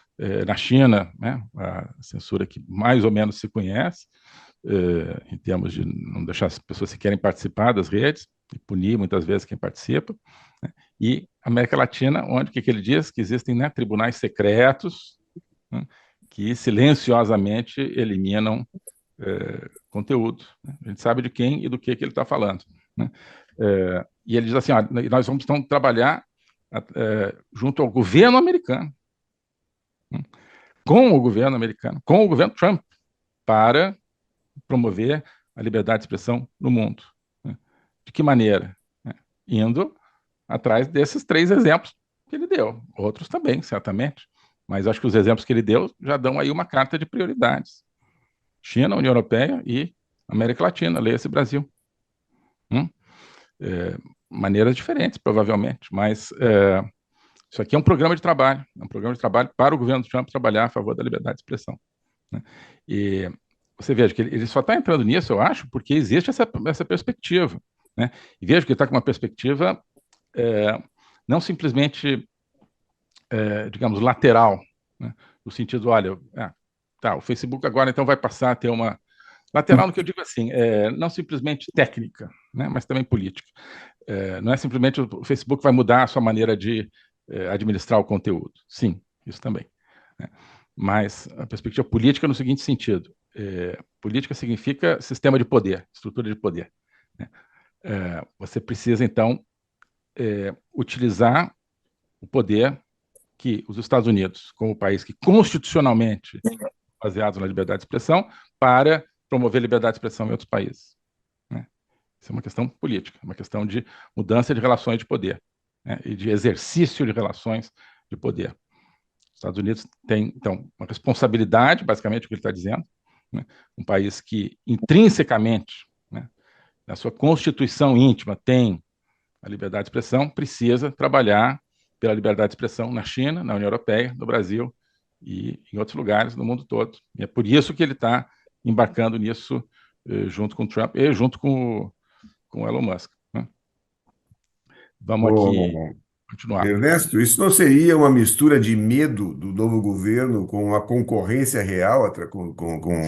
Na China, né, a censura que mais ou menos se conhece, em termos de não deixar as pessoas que querem participar das redes, e punir muitas vezes quem participa, né, e América Latina, onde o que ele diz? Que existem, né, tribunais secretos, né, que silenciosamente eliminam conteúdo, né? A gente sabe de quem e do que ele está falando, né? E ele diz assim, nós vamos então trabalhar junto ao governo americano, né? Com o governo americano, com o governo Trump, para promover a liberdade de expressão no mundo, né? De que maneira? Né? Indo atrás desses 3 exemplos que ele deu, outros também, certamente, mas acho que os exemplos que ele deu já dão aí uma carta de prioridades. China, União Europeia e América Latina, leia-se Brasil. Maneiras diferentes, provavelmente, mas isso aqui é um programa de trabalho, para o governo Trump trabalhar a favor da liberdade de expressão, né? E você veja que ele só está entrando nisso, eu acho, porque existe essa perspectiva, né? E veja que ele está com uma perspectiva não simplesmente, digamos, lateral, né? No sentido, olha, o Facebook agora então vai passar a ter uma lateral, no que eu digo assim, não simplesmente técnica, né, mas também política. Não é simplesmente o Facebook vai mudar a sua maneira de administrar o conteúdo. Sim, isso também, né? Mas a perspectiva política no seguinte sentido: política significa sistema de poder, estrutura de poder, né? Você precisa, então, utilizar o poder que os Estados Unidos, como país que constitucionalmente baseado na liberdade de expressão, para promover liberdade de expressão em outros países, né? Isso é uma questão política, uma questão de mudança de relações de poder, né, e de exercício de relações de poder. Os Estados Unidos têm, então, uma responsabilidade, basicamente, o que ele está dizendo, né? Um país que, intrinsecamente, né, na sua constituição íntima, tem a liberdade de expressão, precisa trabalhar pela liberdade de expressão na China, na União Europeia, no Brasil e em outros lugares no mundo todo. E é por isso que ele está embarcando nisso junto com o Trump e junto com o Elon Musk, né? Vamos aqui continuar. Ernesto, isso não seria uma mistura de medo do novo governo com a concorrência real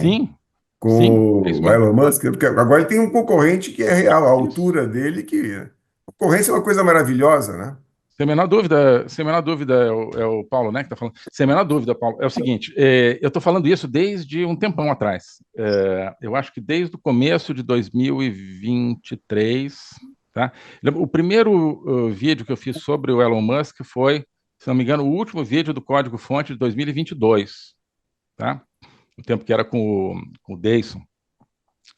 Sim, com é isso o mesmo. Elon Musk? Porque agora ele tem um concorrente que é real, a altura dele, que concorrência é uma coisa maravilhosa, né? Sem a menor dúvida é o Paulo, né, que está falando. Sem a menor dúvida, Paulo, é o seguinte: eu estou falando isso desde um tempão atrás. Eu acho que desde o começo de 2023, tá? O primeiro vídeo que eu fiz sobre o Elon Musk foi, se não me engano, o último vídeo do Código-Fonte de 2022, tá? O tempo que era com o Deison.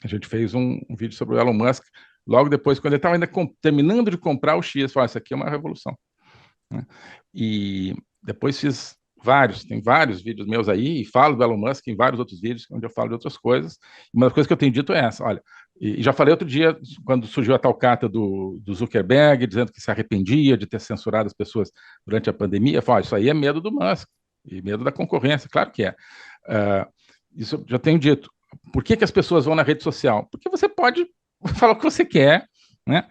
A gente fez um vídeo sobre o Elon Musk logo depois, quando ele estava ainda terminando de comprar o X. Falei, isso aqui é uma revolução, né? E depois fiz tem vários vídeos meus aí, e falo do Elon Musk em vários outros vídeos, onde eu falo de outras coisas. Uma das coisas que eu tenho dito é essa, olha, e já falei outro dia, quando surgiu a tal carta do Zuckerberg, dizendo que se arrependia de ter censurado as pessoas durante a pandemia, eu falo, isso aí é medo do Musk, e medo da concorrência, claro que é. Isso eu já tenho dito. Por que as pessoas vão na rede social? Porque você pode falar o que você quer, né?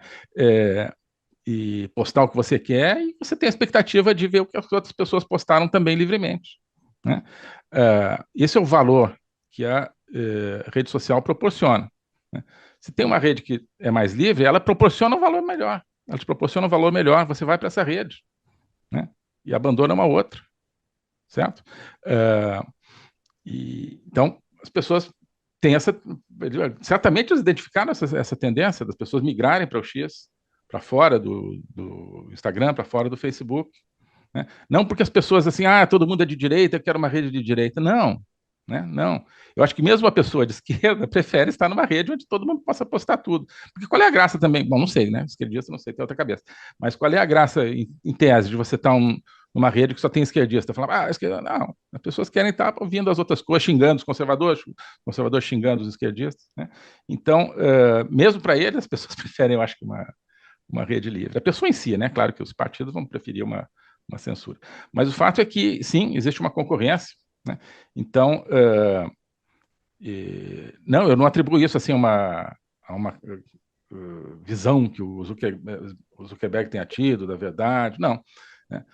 E postar o que você quer, e você tem a expectativa de ver o que as outras pessoas postaram também livremente, né? Esse é o valor que a rede social proporciona, né? Se tem uma rede que é mais livre, ela proporciona um valor melhor. Ela te proporciona um valor melhor, você vai para essa rede, né? E abandona uma outra, certo? Então, as pessoas têm certamente eles identificaram essa tendência das pessoas migrarem para o X, para fora do Instagram, para fora do Facebook, né? Não porque as pessoas assim, todo mundo é de direita, eu quero uma rede de direita. Não. né? Não. Eu acho que mesmo a pessoa de esquerda prefere estar numa rede onde todo mundo possa postar tudo. Porque qual é a graça também? Bom, não sei, né? Esquerdista, não sei, tem outra cabeça. Mas qual é a graça, em tese, de você estar numa rede que só tem esquerdista? Falar, ah, esquerda, não. As pessoas querem estar ouvindo as outras coisas, xingando os conservadores xingando os esquerdistas, né? Então, mesmo para eles, as pessoas preferem, eu acho que uma rede livre. A pessoa em si, né? Claro que os partidos vão preferir uma censura. Mas o fato é que, sim, existe uma concorrência, né? Então, não, eu não atribuo isso assim a uma visão que o Zuckerberg tenha tido da verdade, não, né?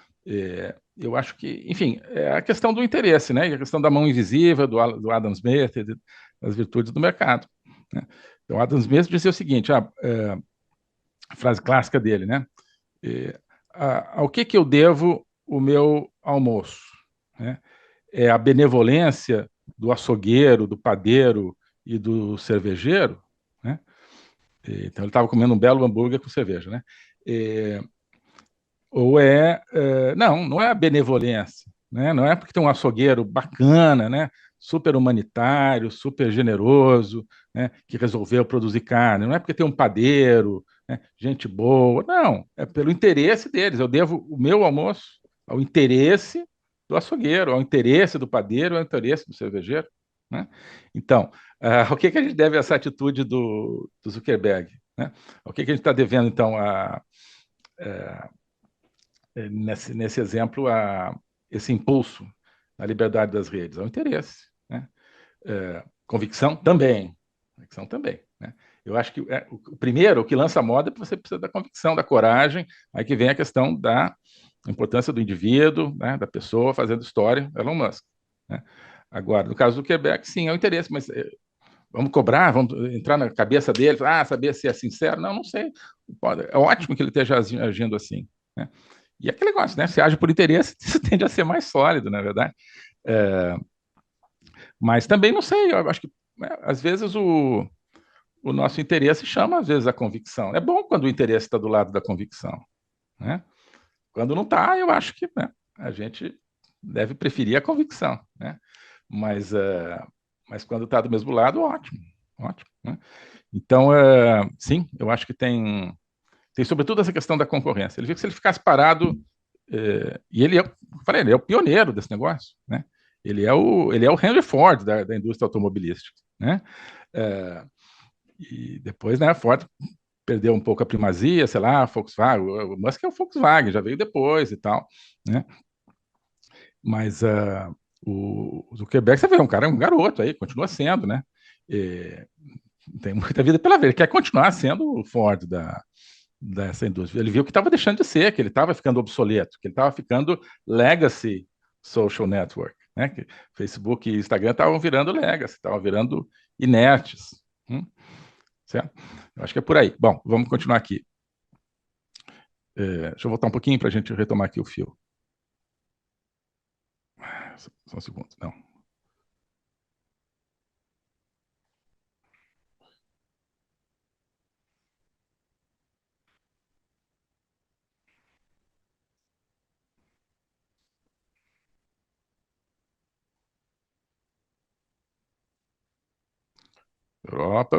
Eu acho que, enfim, é a questão do interesse, né? E a questão da mão invisível do Adam Smith, das virtudes do mercado, né? Então, Adam Smith dizia o seguinte, a frase clássica dele, né? Ao que eu devo o meu almoço, né? É a benevolência do açougueiro, do padeiro e do cervejeiro, né? Então ele estava comendo um belo hambúrguer com cerveja, né? Ou não é a benevolência, né? Não é porque tem um açougueiro bacana, né? Super humanitário, super generoso, né? Que resolveu produzir carne. Não é porque tem um padeiro, né? Gente boa. Não, é pelo interesse deles. Eu devo o meu almoço ao interesse do açougueiro, ao interesse do padeiro, ao interesse do cervejeiro, né? Então, o que a gente deve a essa atitude do Zuckerberg, né? O que a gente está devendo, então, nesse exemplo, esse impulso à liberdade das redes, ao interesse, né? Convicção também. Convicção também, né? Eu acho que o primeiro, o que lança a moda, é que você precisa da convicção, da coragem, aí que vem a questão da importância do indivíduo, né, da pessoa fazendo história, Elon Musk, né? Agora, no caso do Quebec, sim, é o interesse, mas vamos cobrar, vamos entrar na cabeça dele, saber se é sincero? Não, não sei. É ótimo que ele esteja agindo assim, né? E aquele negócio, né? Se age por interesse, isso tende a ser mais sólido, na verdade. Mas também não sei, eu acho que às vezes o nosso interesse chama, às vezes, a convicção. É bom quando o interesse está do lado da convicção, né? Quando não está, eu acho que, né, a gente deve preferir a convicção, né? Mas quando está do mesmo lado, ótimo, ótimo, né? Então, sim, eu acho que tem sobretudo essa questão da concorrência. Ele viu que se ele ficasse parado, e ele ele é o pioneiro desse negócio, né? Ele é o Henry Ford da indústria automobilística, né? E depois, né, a Ford perdeu um pouco a primazia, sei lá, a Volkswagen, o Musk é o Volkswagen, já veio depois e tal, né? Mas o Zuckerberg, você vê, um cara, um garoto aí, continua sendo, né? Tem muita vida pela vida, ele quer continuar sendo o Ford dessa indústria. Ele viu que estava deixando de ser, que ele estava ficando obsoleto, que ele estava ficando legacy social network, né? Que Facebook e Instagram estavam virando legacy, estavam virando inertes. Certo? Eu acho que é por aí. Bom, vamos continuar aqui. Deixa eu voltar um pouquinho para a gente retomar aqui o fio. Só um segundo, não. Europa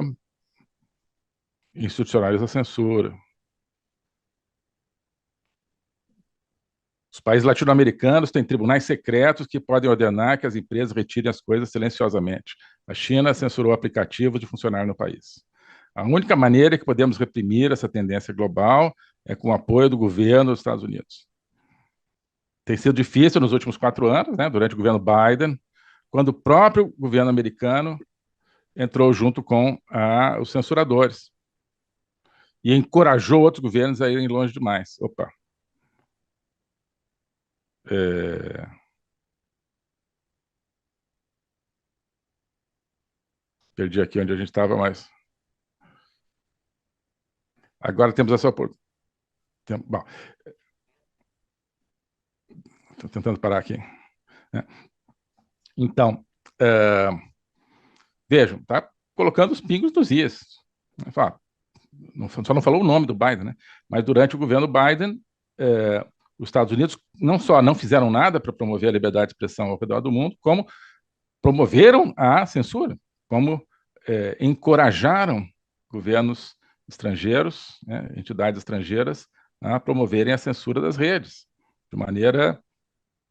institucionaliza a censura. Os países latino-americanos têm tribunais secretos que podem ordenar que as empresas retirem as coisas silenciosamente. A China censurou aplicativos de funcionar no país. A única maneira que podemos reprimir essa tendência global é com o apoio do governo dos Estados Unidos. Tem sido difícil nos últimos 4 anos, né, durante o governo Biden, quando o próprio governo americano entrou junto com os censuradores e encorajou outros governos a irem longe demais. Opa. Perdi aqui onde a gente estava, mas agora temos essa oportunidade. Bom, estou tentando parar aqui, né? Então, vejam, tá colocando os pingos nos is. Só não falou o nome do Biden, né? Mas durante o governo Biden, os Estados Unidos não só não fizeram nada para promover a liberdade de expressão ao redor do mundo, como promoveram a censura, como encorajaram governos estrangeiros, né, entidades estrangeiras, a promoverem a censura das redes, de maneira,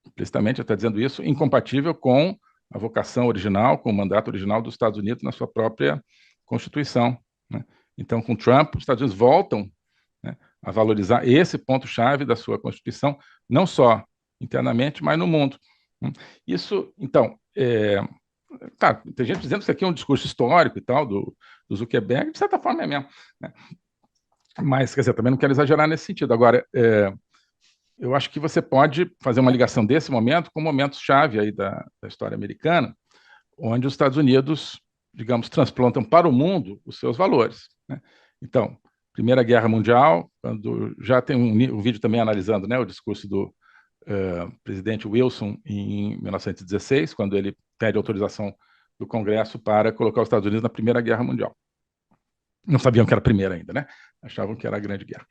explicitamente, está dizendo isso, incompatível com a vocação original, com o mandato original dos Estados Unidos na sua própria Constituição, né? Então, com Trump, os Estados Unidos voltam, né, a valorizar esse ponto-chave da sua Constituição, não só internamente, mas no mundo. Isso, então, tá, tem gente dizendo que isso aqui é um discurso histórico e tal, do Zuckerberg, de certa forma é mesmo, né? Mas, quer dizer, também não quero exagerar nesse sentido. Agora, eu acho que você pode fazer uma ligação desse momento com momentos-chave aí da história americana, onde os Estados Unidos, digamos, transplantam para o mundo os seus valores, né? Então, Primeira Guerra Mundial, quando já tem um vídeo também analisando, né, o discurso do presidente Wilson em 1916, quando ele pede autorização do Congresso para colocar os Estados Unidos na Primeira Guerra Mundial. Não sabiam que era a primeira ainda, né? Achavam que era a Grande Guerra.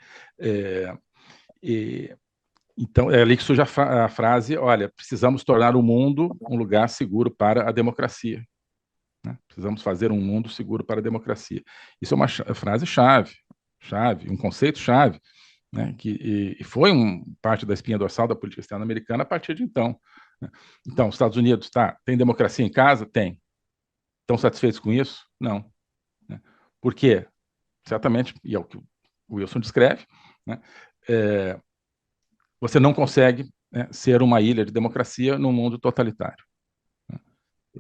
Então, é ali que surge a frase, olha, precisamos tornar o mundo um lugar seguro para a democracia, né? Precisamos fazer um mundo seguro para a democracia. Isso é uma frase-chave, um conceito-chave, né, que foi parte da espinha dorsal da política externa americana a partir de então, né? Então, os Estados Unidos, tem democracia em casa? Tem. Estão satisfeitos com isso? Não. Né? Por quê? Certamente, e é o que o Wilson descreve, né, você não consegue, né, ser uma ilha de democracia num mundo totalitário. Né?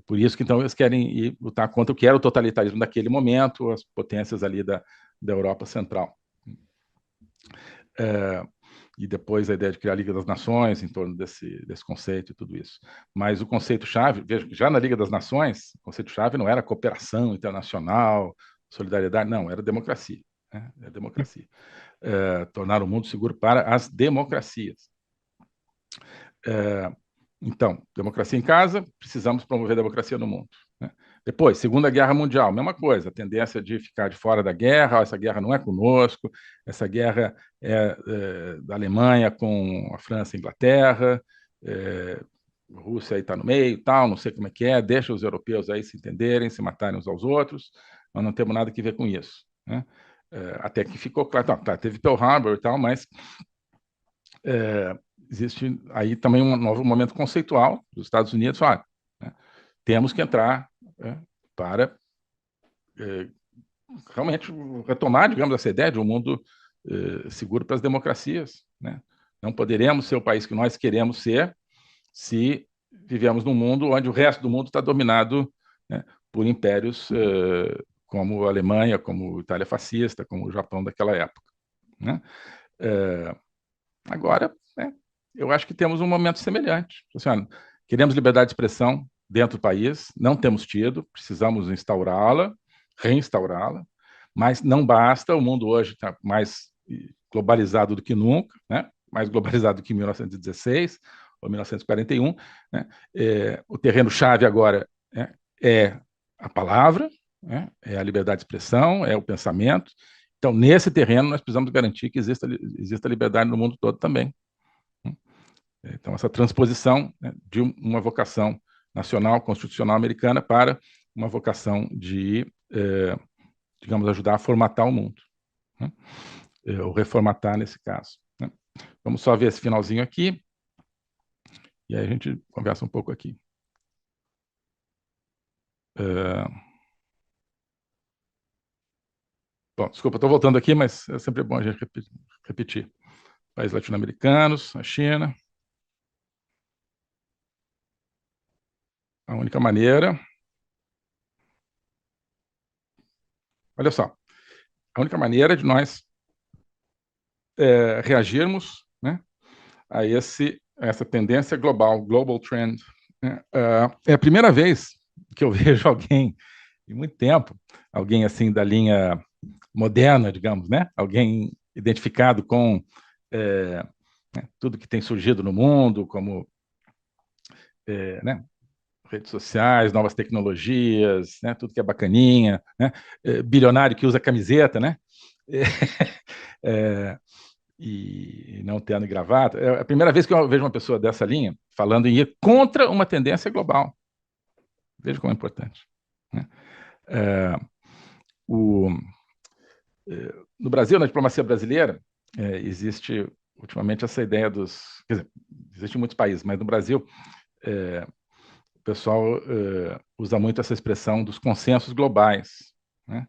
Por isso que, então, eles querem lutar contra o que era o totalitarismo daquele momento, as potências ali da Europa Central. E depois a ideia de criar a Liga das Nações em torno desse conceito e tudo isso. Mas o conceito-chave, veja, já na Liga das Nações, o conceito-chave não era cooperação internacional, solidariedade, não, era democracia, né? É democracia. Tornar o mundo seguro para as democracias. Então, democracia em casa, precisamos promover a democracia no mundo, né? Depois, Segunda Guerra Mundial, mesma coisa, a tendência de ficar de fora da guerra, essa guerra não é conosco, essa guerra é da Alemanha com a França e a Inglaterra, a Rússia aí está no meio, tal, não sei como é que é, deixa os europeus aí se entenderem, se matarem uns aos outros, nós não temos nada que ver com isso, né? Até que ficou claro, tá, teve Pearl Harbor e tal, mas existe aí também um novo momento conceitual dos Estados Unidos, né, temos que entrar, né, para realmente retomar, digamos, essa ideia de um mundo seguro para as democracias, né? Não poderemos ser o país que nós queremos ser se vivemos num mundo onde o resto do mundo está dominado, né, por impérios como a Alemanha, como a Itália fascista, como o Japão daquela época, né? Agora, né, eu acho que temos um momento semelhante. Assim, queremos liberdade de expressão dentro do país, não temos tido, precisamos instaurá-la, reinstaurá-la, mas não basta, o mundo hoje está mais globalizado do que nunca, né? Mais globalizado do que em 1916 ou 1941. Né? O terreno-chave agora, né, é a palavra, né? É a liberdade de expressão, é o pensamento. Então, nesse terreno, nós precisamos garantir que exista liberdade no mundo todo também. Então, essa transposição, né, de uma vocação nacional, constitucional americana para uma vocação de, digamos, ajudar a formatar o mundo, né? Ou reformatar nesse caso, né? Vamos só ver esse finalzinho aqui, e aí a gente conversa um pouco aqui. Bom, desculpa, estou voltando aqui, mas é sempre bom a gente repetir. Países latino-americanos, a China. A única maneira... Olha só, a única maneira de nós reagirmos, né, a essa tendência global trend, né? É a primeira vez que eu vejo alguém, em muito tempo, alguém assim da linha moderna, digamos, né? Alguém identificado com né, tudo que tem surgido no mundo, como né, redes sociais, novas tecnologias, né, tudo que é bacaninha, né, bilionário que usa camiseta, né, e não terno e gravata. É a primeira vez que eu vejo uma pessoa dessa linha falando em ir contra uma tendência global. Veja como é importante, né? O, no Brasil, na diplomacia brasileira, existe ultimamente essa ideia dos... Quer dizer, existe em muitos países, mas no Brasil o pessoal usa muito essa expressão dos consensos globais, né?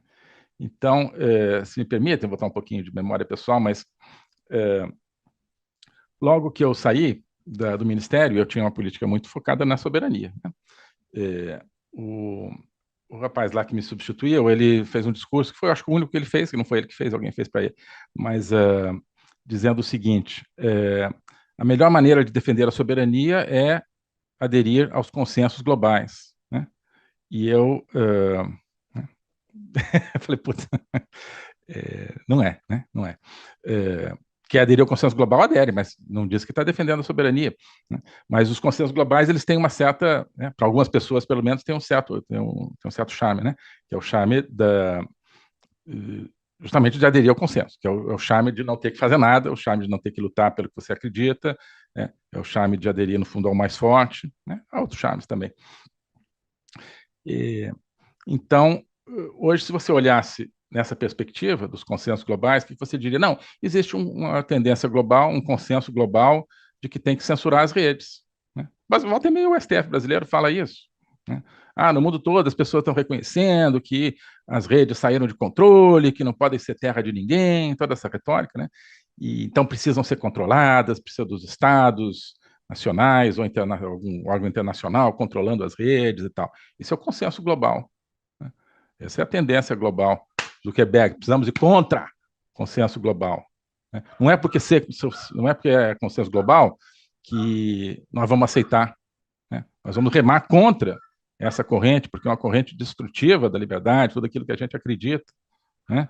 Então, se me permitem, vou botar um pouquinho de memória pessoal, mas logo que eu saí do Ministério, eu tinha uma política muito focada na soberania, né? O rapaz lá que me substituiu, ele fez um discurso que foi, acho que o único que ele fez, que não foi ele que fez, alguém fez para ele, mas dizendo o seguinte: a melhor maneira de defender a soberania é aderir aos consensos globais, né? E eu falei, puta, não é, né? Não é. Quer aderir ao consenso global, adere, mas não diz que está defendendo a soberania, né? Mas os consensos globais, eles têm uma certa, né, para algumas pessoas, pelo menos, tem um certo charme, né? Que é o charme justamente de aderir ao consenso, que é o charme de não ter que fazer nada, o charme de não ter que lutar pelo que você acredita, né? É o charme de aderir, no fundo, ao mais forte, né? Há outros charmes também. Então, hoje, se você olhasse nessa perspectiva dos consensos globais, que você diria, não, existe uma tendência global, um consenso global de que tem que censurar as redes, né? Mas volta e meia o STF brasileiro fala isso, né? No mundo todo as pessoas estão reconhecendo que as redes saíram de controle, que não podem ser terra de ninguém, toda essa retórica, né? E então precisam ser controladas, precisam dos estados nacionais ou algum órgão internacional controlando as redes e tal. Isso é o consenso global. Essa é a tendência global. Zuckerberg, precisamos ir contra o consenso global, né? Não é porque é consenso global que nós vamos aceitar, né? Nós vamos remar contra essa corrente, porque é uma corrente destrutiva da liberdade, tudo aquilo que a gente acredita, né?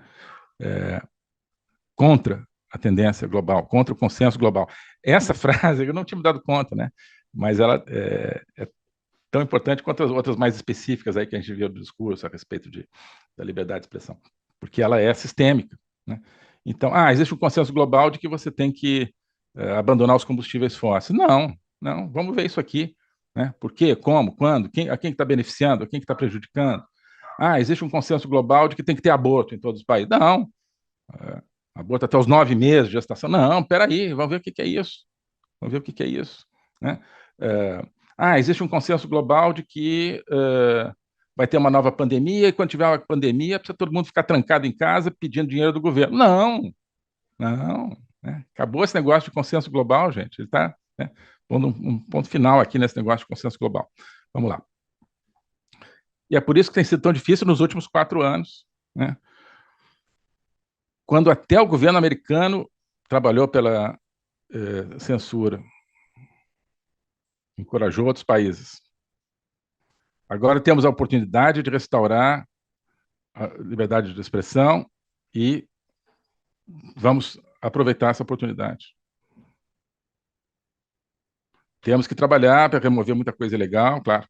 Contra a tendência global, contra o consenso global. Essa frase, eu não tinha me dado conta, né? Mas ela é tão importante quanto as outras mais específicas aí que a gente viu no discurso a respeito da liberdade de expressão, porque ela é sistêmica, né? Então, existe um consenso global de que você tem que abandonar os combustíveis fósseis. Não, vamos ver isso aqui, né? Por quê, como, quando, a quem está beneficiando, a quem está prejudicando. Existe um consenso global de que tem que ter aborto em todos os países. Não, aborto até os 9 meses de gestação. Não, peraí, vamos ver o que é isso. Vamos ver o que é isso, né? Existe um consenso global de que vai ter uma nova pandemia e quando tiver uma pandemia precisa todo mundo ficar trancado em casa pedindo dinheiro do governo. Não, né? Acabou esse negócio de consenso global, gente. Ele está, né, pondo um ponto final aqui nesse negócio de consenso global. Vamos lá. E é por isso que tem sido tão difícil nos últimos 4 anos, né? Quando até o governo americano trabalhou pela censura, encorajou outros países. Agora temos a oportunidade de restaurar a liberdade de expressão e vamos aproveitar essa oportunidade. Temos que trabalhar para remover muita coisa ilegal, claro.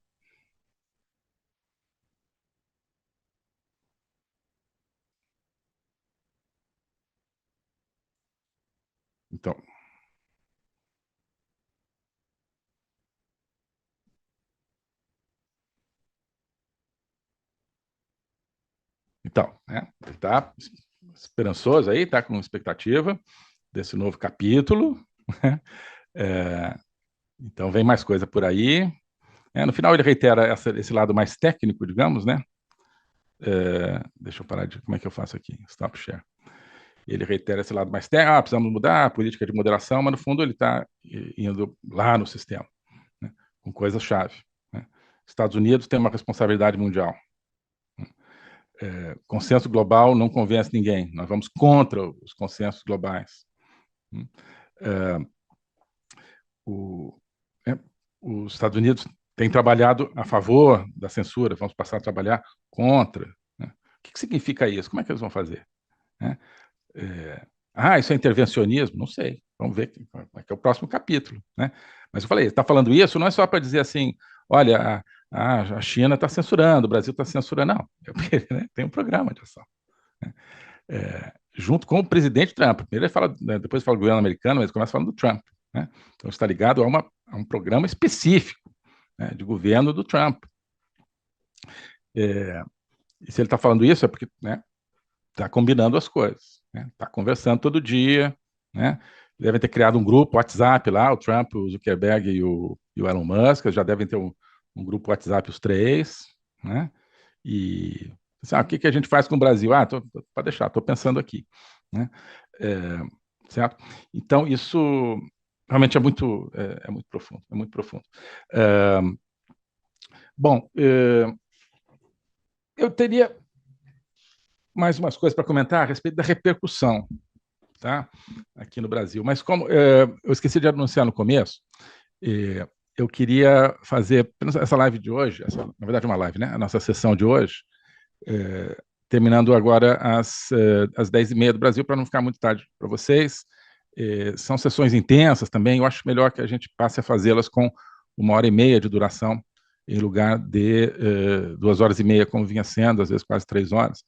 Então, né, ele está esperançoso aí, está com expectativa desse novo capítulo, né? Então, vem mais coisa por aí. No final, ele reitera esse lado mais técnico, digamos, né? Deixa eu parar de... Como é que eu faço aqui? Stop share. Ele reitera esse lado mais técnico. Precisamos mudar a política de moderação, mas, no fundo, ele está indo lá no sistema, né, com coisas-chave, né? Estados Unidos tem uma responsabilidade mundial. Consenso global não convence ninguém. Nós vamos contra os consensos globais. Os Estados Unidos têm trabalhado a favor da censura, vamos passar a trabalhar contra, né? O que significa isso? Como é que eles vão fazer, né? Isso é intervencionismo? Não sei. Vamos ver como é que é o próximo capítulo, né? Mas eu falei, está falando isso não é só para dizer assim, olha, a China está censurando, o Brasil está censurando, não. Porque, né, tem um programa de ação, né? Junto com o presidente Trump. Primeiro ele fala, né, depois fala do governo americano, mas começa falando do Trump, né? Então está ligado a um programa específico, né, de governo do Trump. E se ele está falando isso é porque, né, está combinando as coisas, né? Está conversando todo dia, né? Devem ter criado um grupo WhatsApp lá, o Trump, o Zuckerberg e o Elon Musk, já devem ter um grupo WhatsApp os três, né? E assim, o que a gente faz com o Brasil? Pode deixar, estou pensando aqui, né? Certo? Então, isso realmente é muito profundo, é muito profundo. Bom, eu teria mais umas coisas para comentar a respeito da repercussão, tá? Aqui no Brasil. Mas como eu esqueci de anunciar no começo, eu queria fazer essa live de hoje, na verdade uma live, né? A nossa sessão de hoje, terminando agora às 10h30 do Brasil, para não ficar muito tarde para vocês. São sessões intensas também, eu acho melhor que a gente passe a fazê-las com 1h30 de duração, em lugar de 2h30, como vinha sendo, às vezes quase 3 horas.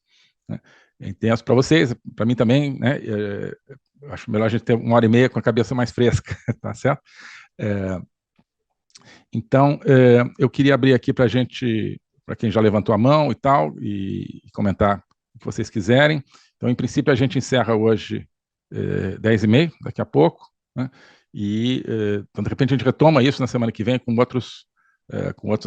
Né? É intenso para vocês, para mim também, né? Eu acho melhor a gente ter 1h30 com a cabeça mais fresca, tá certo? Então, eu queria abrir aqui para a gente, para quem já levantou a mão e tal, e comentar o que vocês quiserem. Então, em princípio, a gente encerra hoje 10h30, daqui a pouco, né? Então, de repente, a gente retoma isso na semana que vem com outros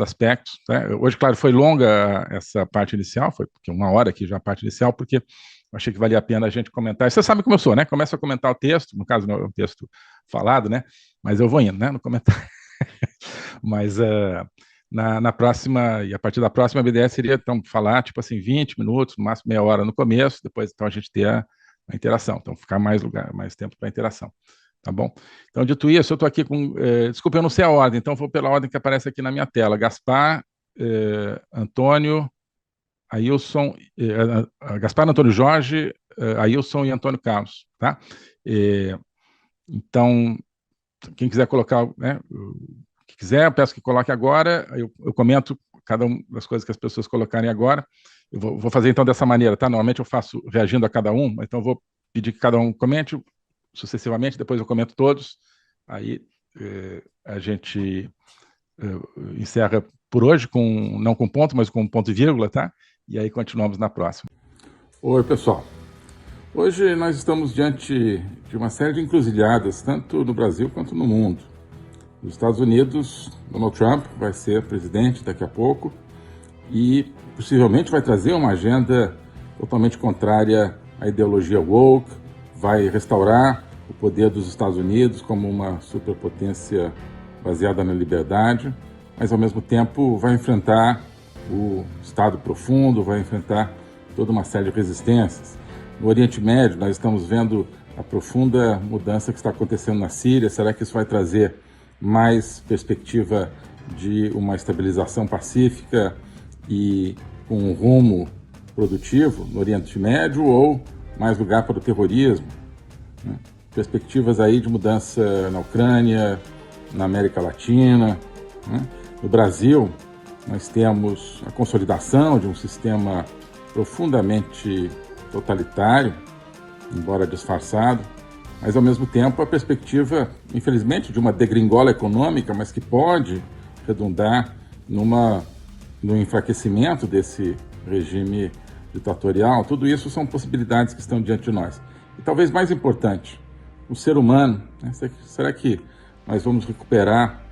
aspectos. Né? Hoje, claro, foi longa essa parte inicial, foi porque 1 hora aqui já a parte inicial, porque eu achei que valia a pena a gente comentar. Você sabe como eu sou, né? Começo a comentar o texto, no caso, não é um texto falado, né? Mas eu vou indo, né? No comentário. Mas na próxima, e a partir da próxima, a ideia seria então, falar, tipo assim, 20 minutos, no máximo meia hora no começo, depois então a gente ter a interação, então ficar mais tempo para a interação, tá bom? Então, dito isso, eu estou aqui com, desculpa, eu não sei a ordem, então vou pela ordem que aparece aqui na minha tela, Gaspar, Antônio, Ailson, Gaspar, Antônio Jorge, Ailson e Antônio Carlos, tá? Então, quem quiser colocar, né, que quiser, eu peço que coloque agora, eu comento cada uma das coisas que as pessoas colocarem agora. Eu vou fazer então dessa maneira, tá? Normalmente eu faço reagindo a cada um, então eu vou pedir que cada um comente sucessivamente, depois eu comento todos, aí a gente encerra por hoje, não com ponto, mas com ponto e vírgula, tá? E aí continuamos na próxima. Oi, pessoal. Hoje nós estamos diante de uma série de encruzilhadas, tanto no Brasil quanto no mundo. Nos Estados Unidos, Donald Trump vai ser presidente daqui a pouco e possivelmente vai trazer uma agenda totalmente contrária à ideologia woke, vai restaurar o poder dos Estados Unidos como uma superpotência baseada na liberdade, mas ao mesmo tempo vai enfrentar o Estado profundo, vai enfrentar toda uma série de resistências. No Oriente Médio, nós estamos vendo a profunda mudança que está acontecendo na Síria. Será que isso vai trazer mais perspectiva de uma estabilização pacífica e com um rumo produtivo no Oriente Médio, ou mais lugar para o terrorismo? Né? Perspectivas aí de mudança na Ucrânia, na América Latina. Né? No Brasil, nós temos a consolidação de um sistema profundamente totalitário, embora disfarçado, mas ao mesmo tempo a perspectiva, infelizmente, de uma degringola econômica, mas que pode redundar no enfraquecimento desse regime ditatorial. Tudo isso são possibilidades que estão diante de nós. E talvez mais importante, o ser humano, né? Será que nós vamos recuperar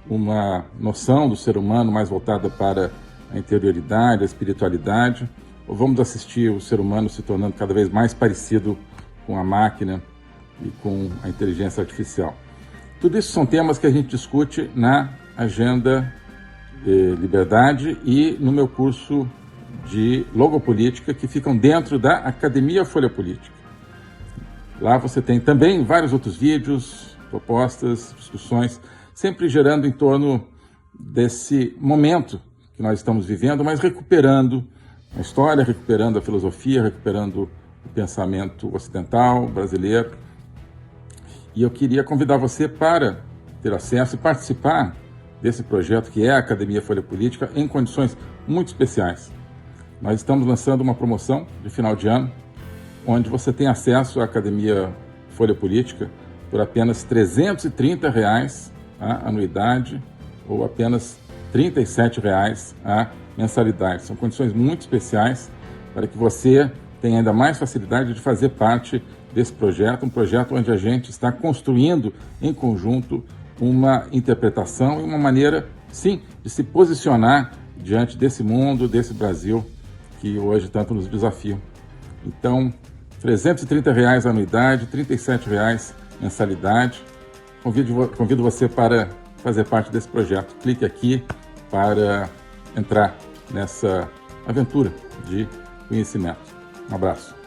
uma noção do ser humano mais voltada para a interioridade, a espiritualidade, ou vamos assistir o ser humano se tornando cada vez mais parecido com a máquina e com a inteligência artificial? Tudo isso são temas que a gente discute na Agenda Liberdade e no meu curso de Logopolítica, que ficam dentro da Academia Folha Política. Lá você tem também vários outros vídeos, propostas, discussões, sempre gerando em torno desse momento que nós estamos vivendo, mas recuperando a história, recuperando a filosofia, recuperando o pensamento ocidental, brasileiro. E eu queria convidar você para ter acesso e participar desse projeto que é a Academia Folha Política em condições muito especiais. Nós estamos lançando uma promoção de final de ano, onde você tem acesso à Academia Folha Política por apenas R$ 330 a anuidade, ou apenas R$ 37 mensalidade. São condições muito especiais para que você tenha ainda mais facilidade de fazer parte desse projeto, um projeto onde a gente está construindo em conjunto uma interpretação e uma maneira, sim, de se posicionar diante desse mundo, desse Brasil que hoje tanto nos desafia. Então, R$ 330 a anuidade, R$ 37 mensalidade. Convido você para fazer parte desse projeto. Clique aqui para entrar nessa aventura de conhecimento. Um abraço.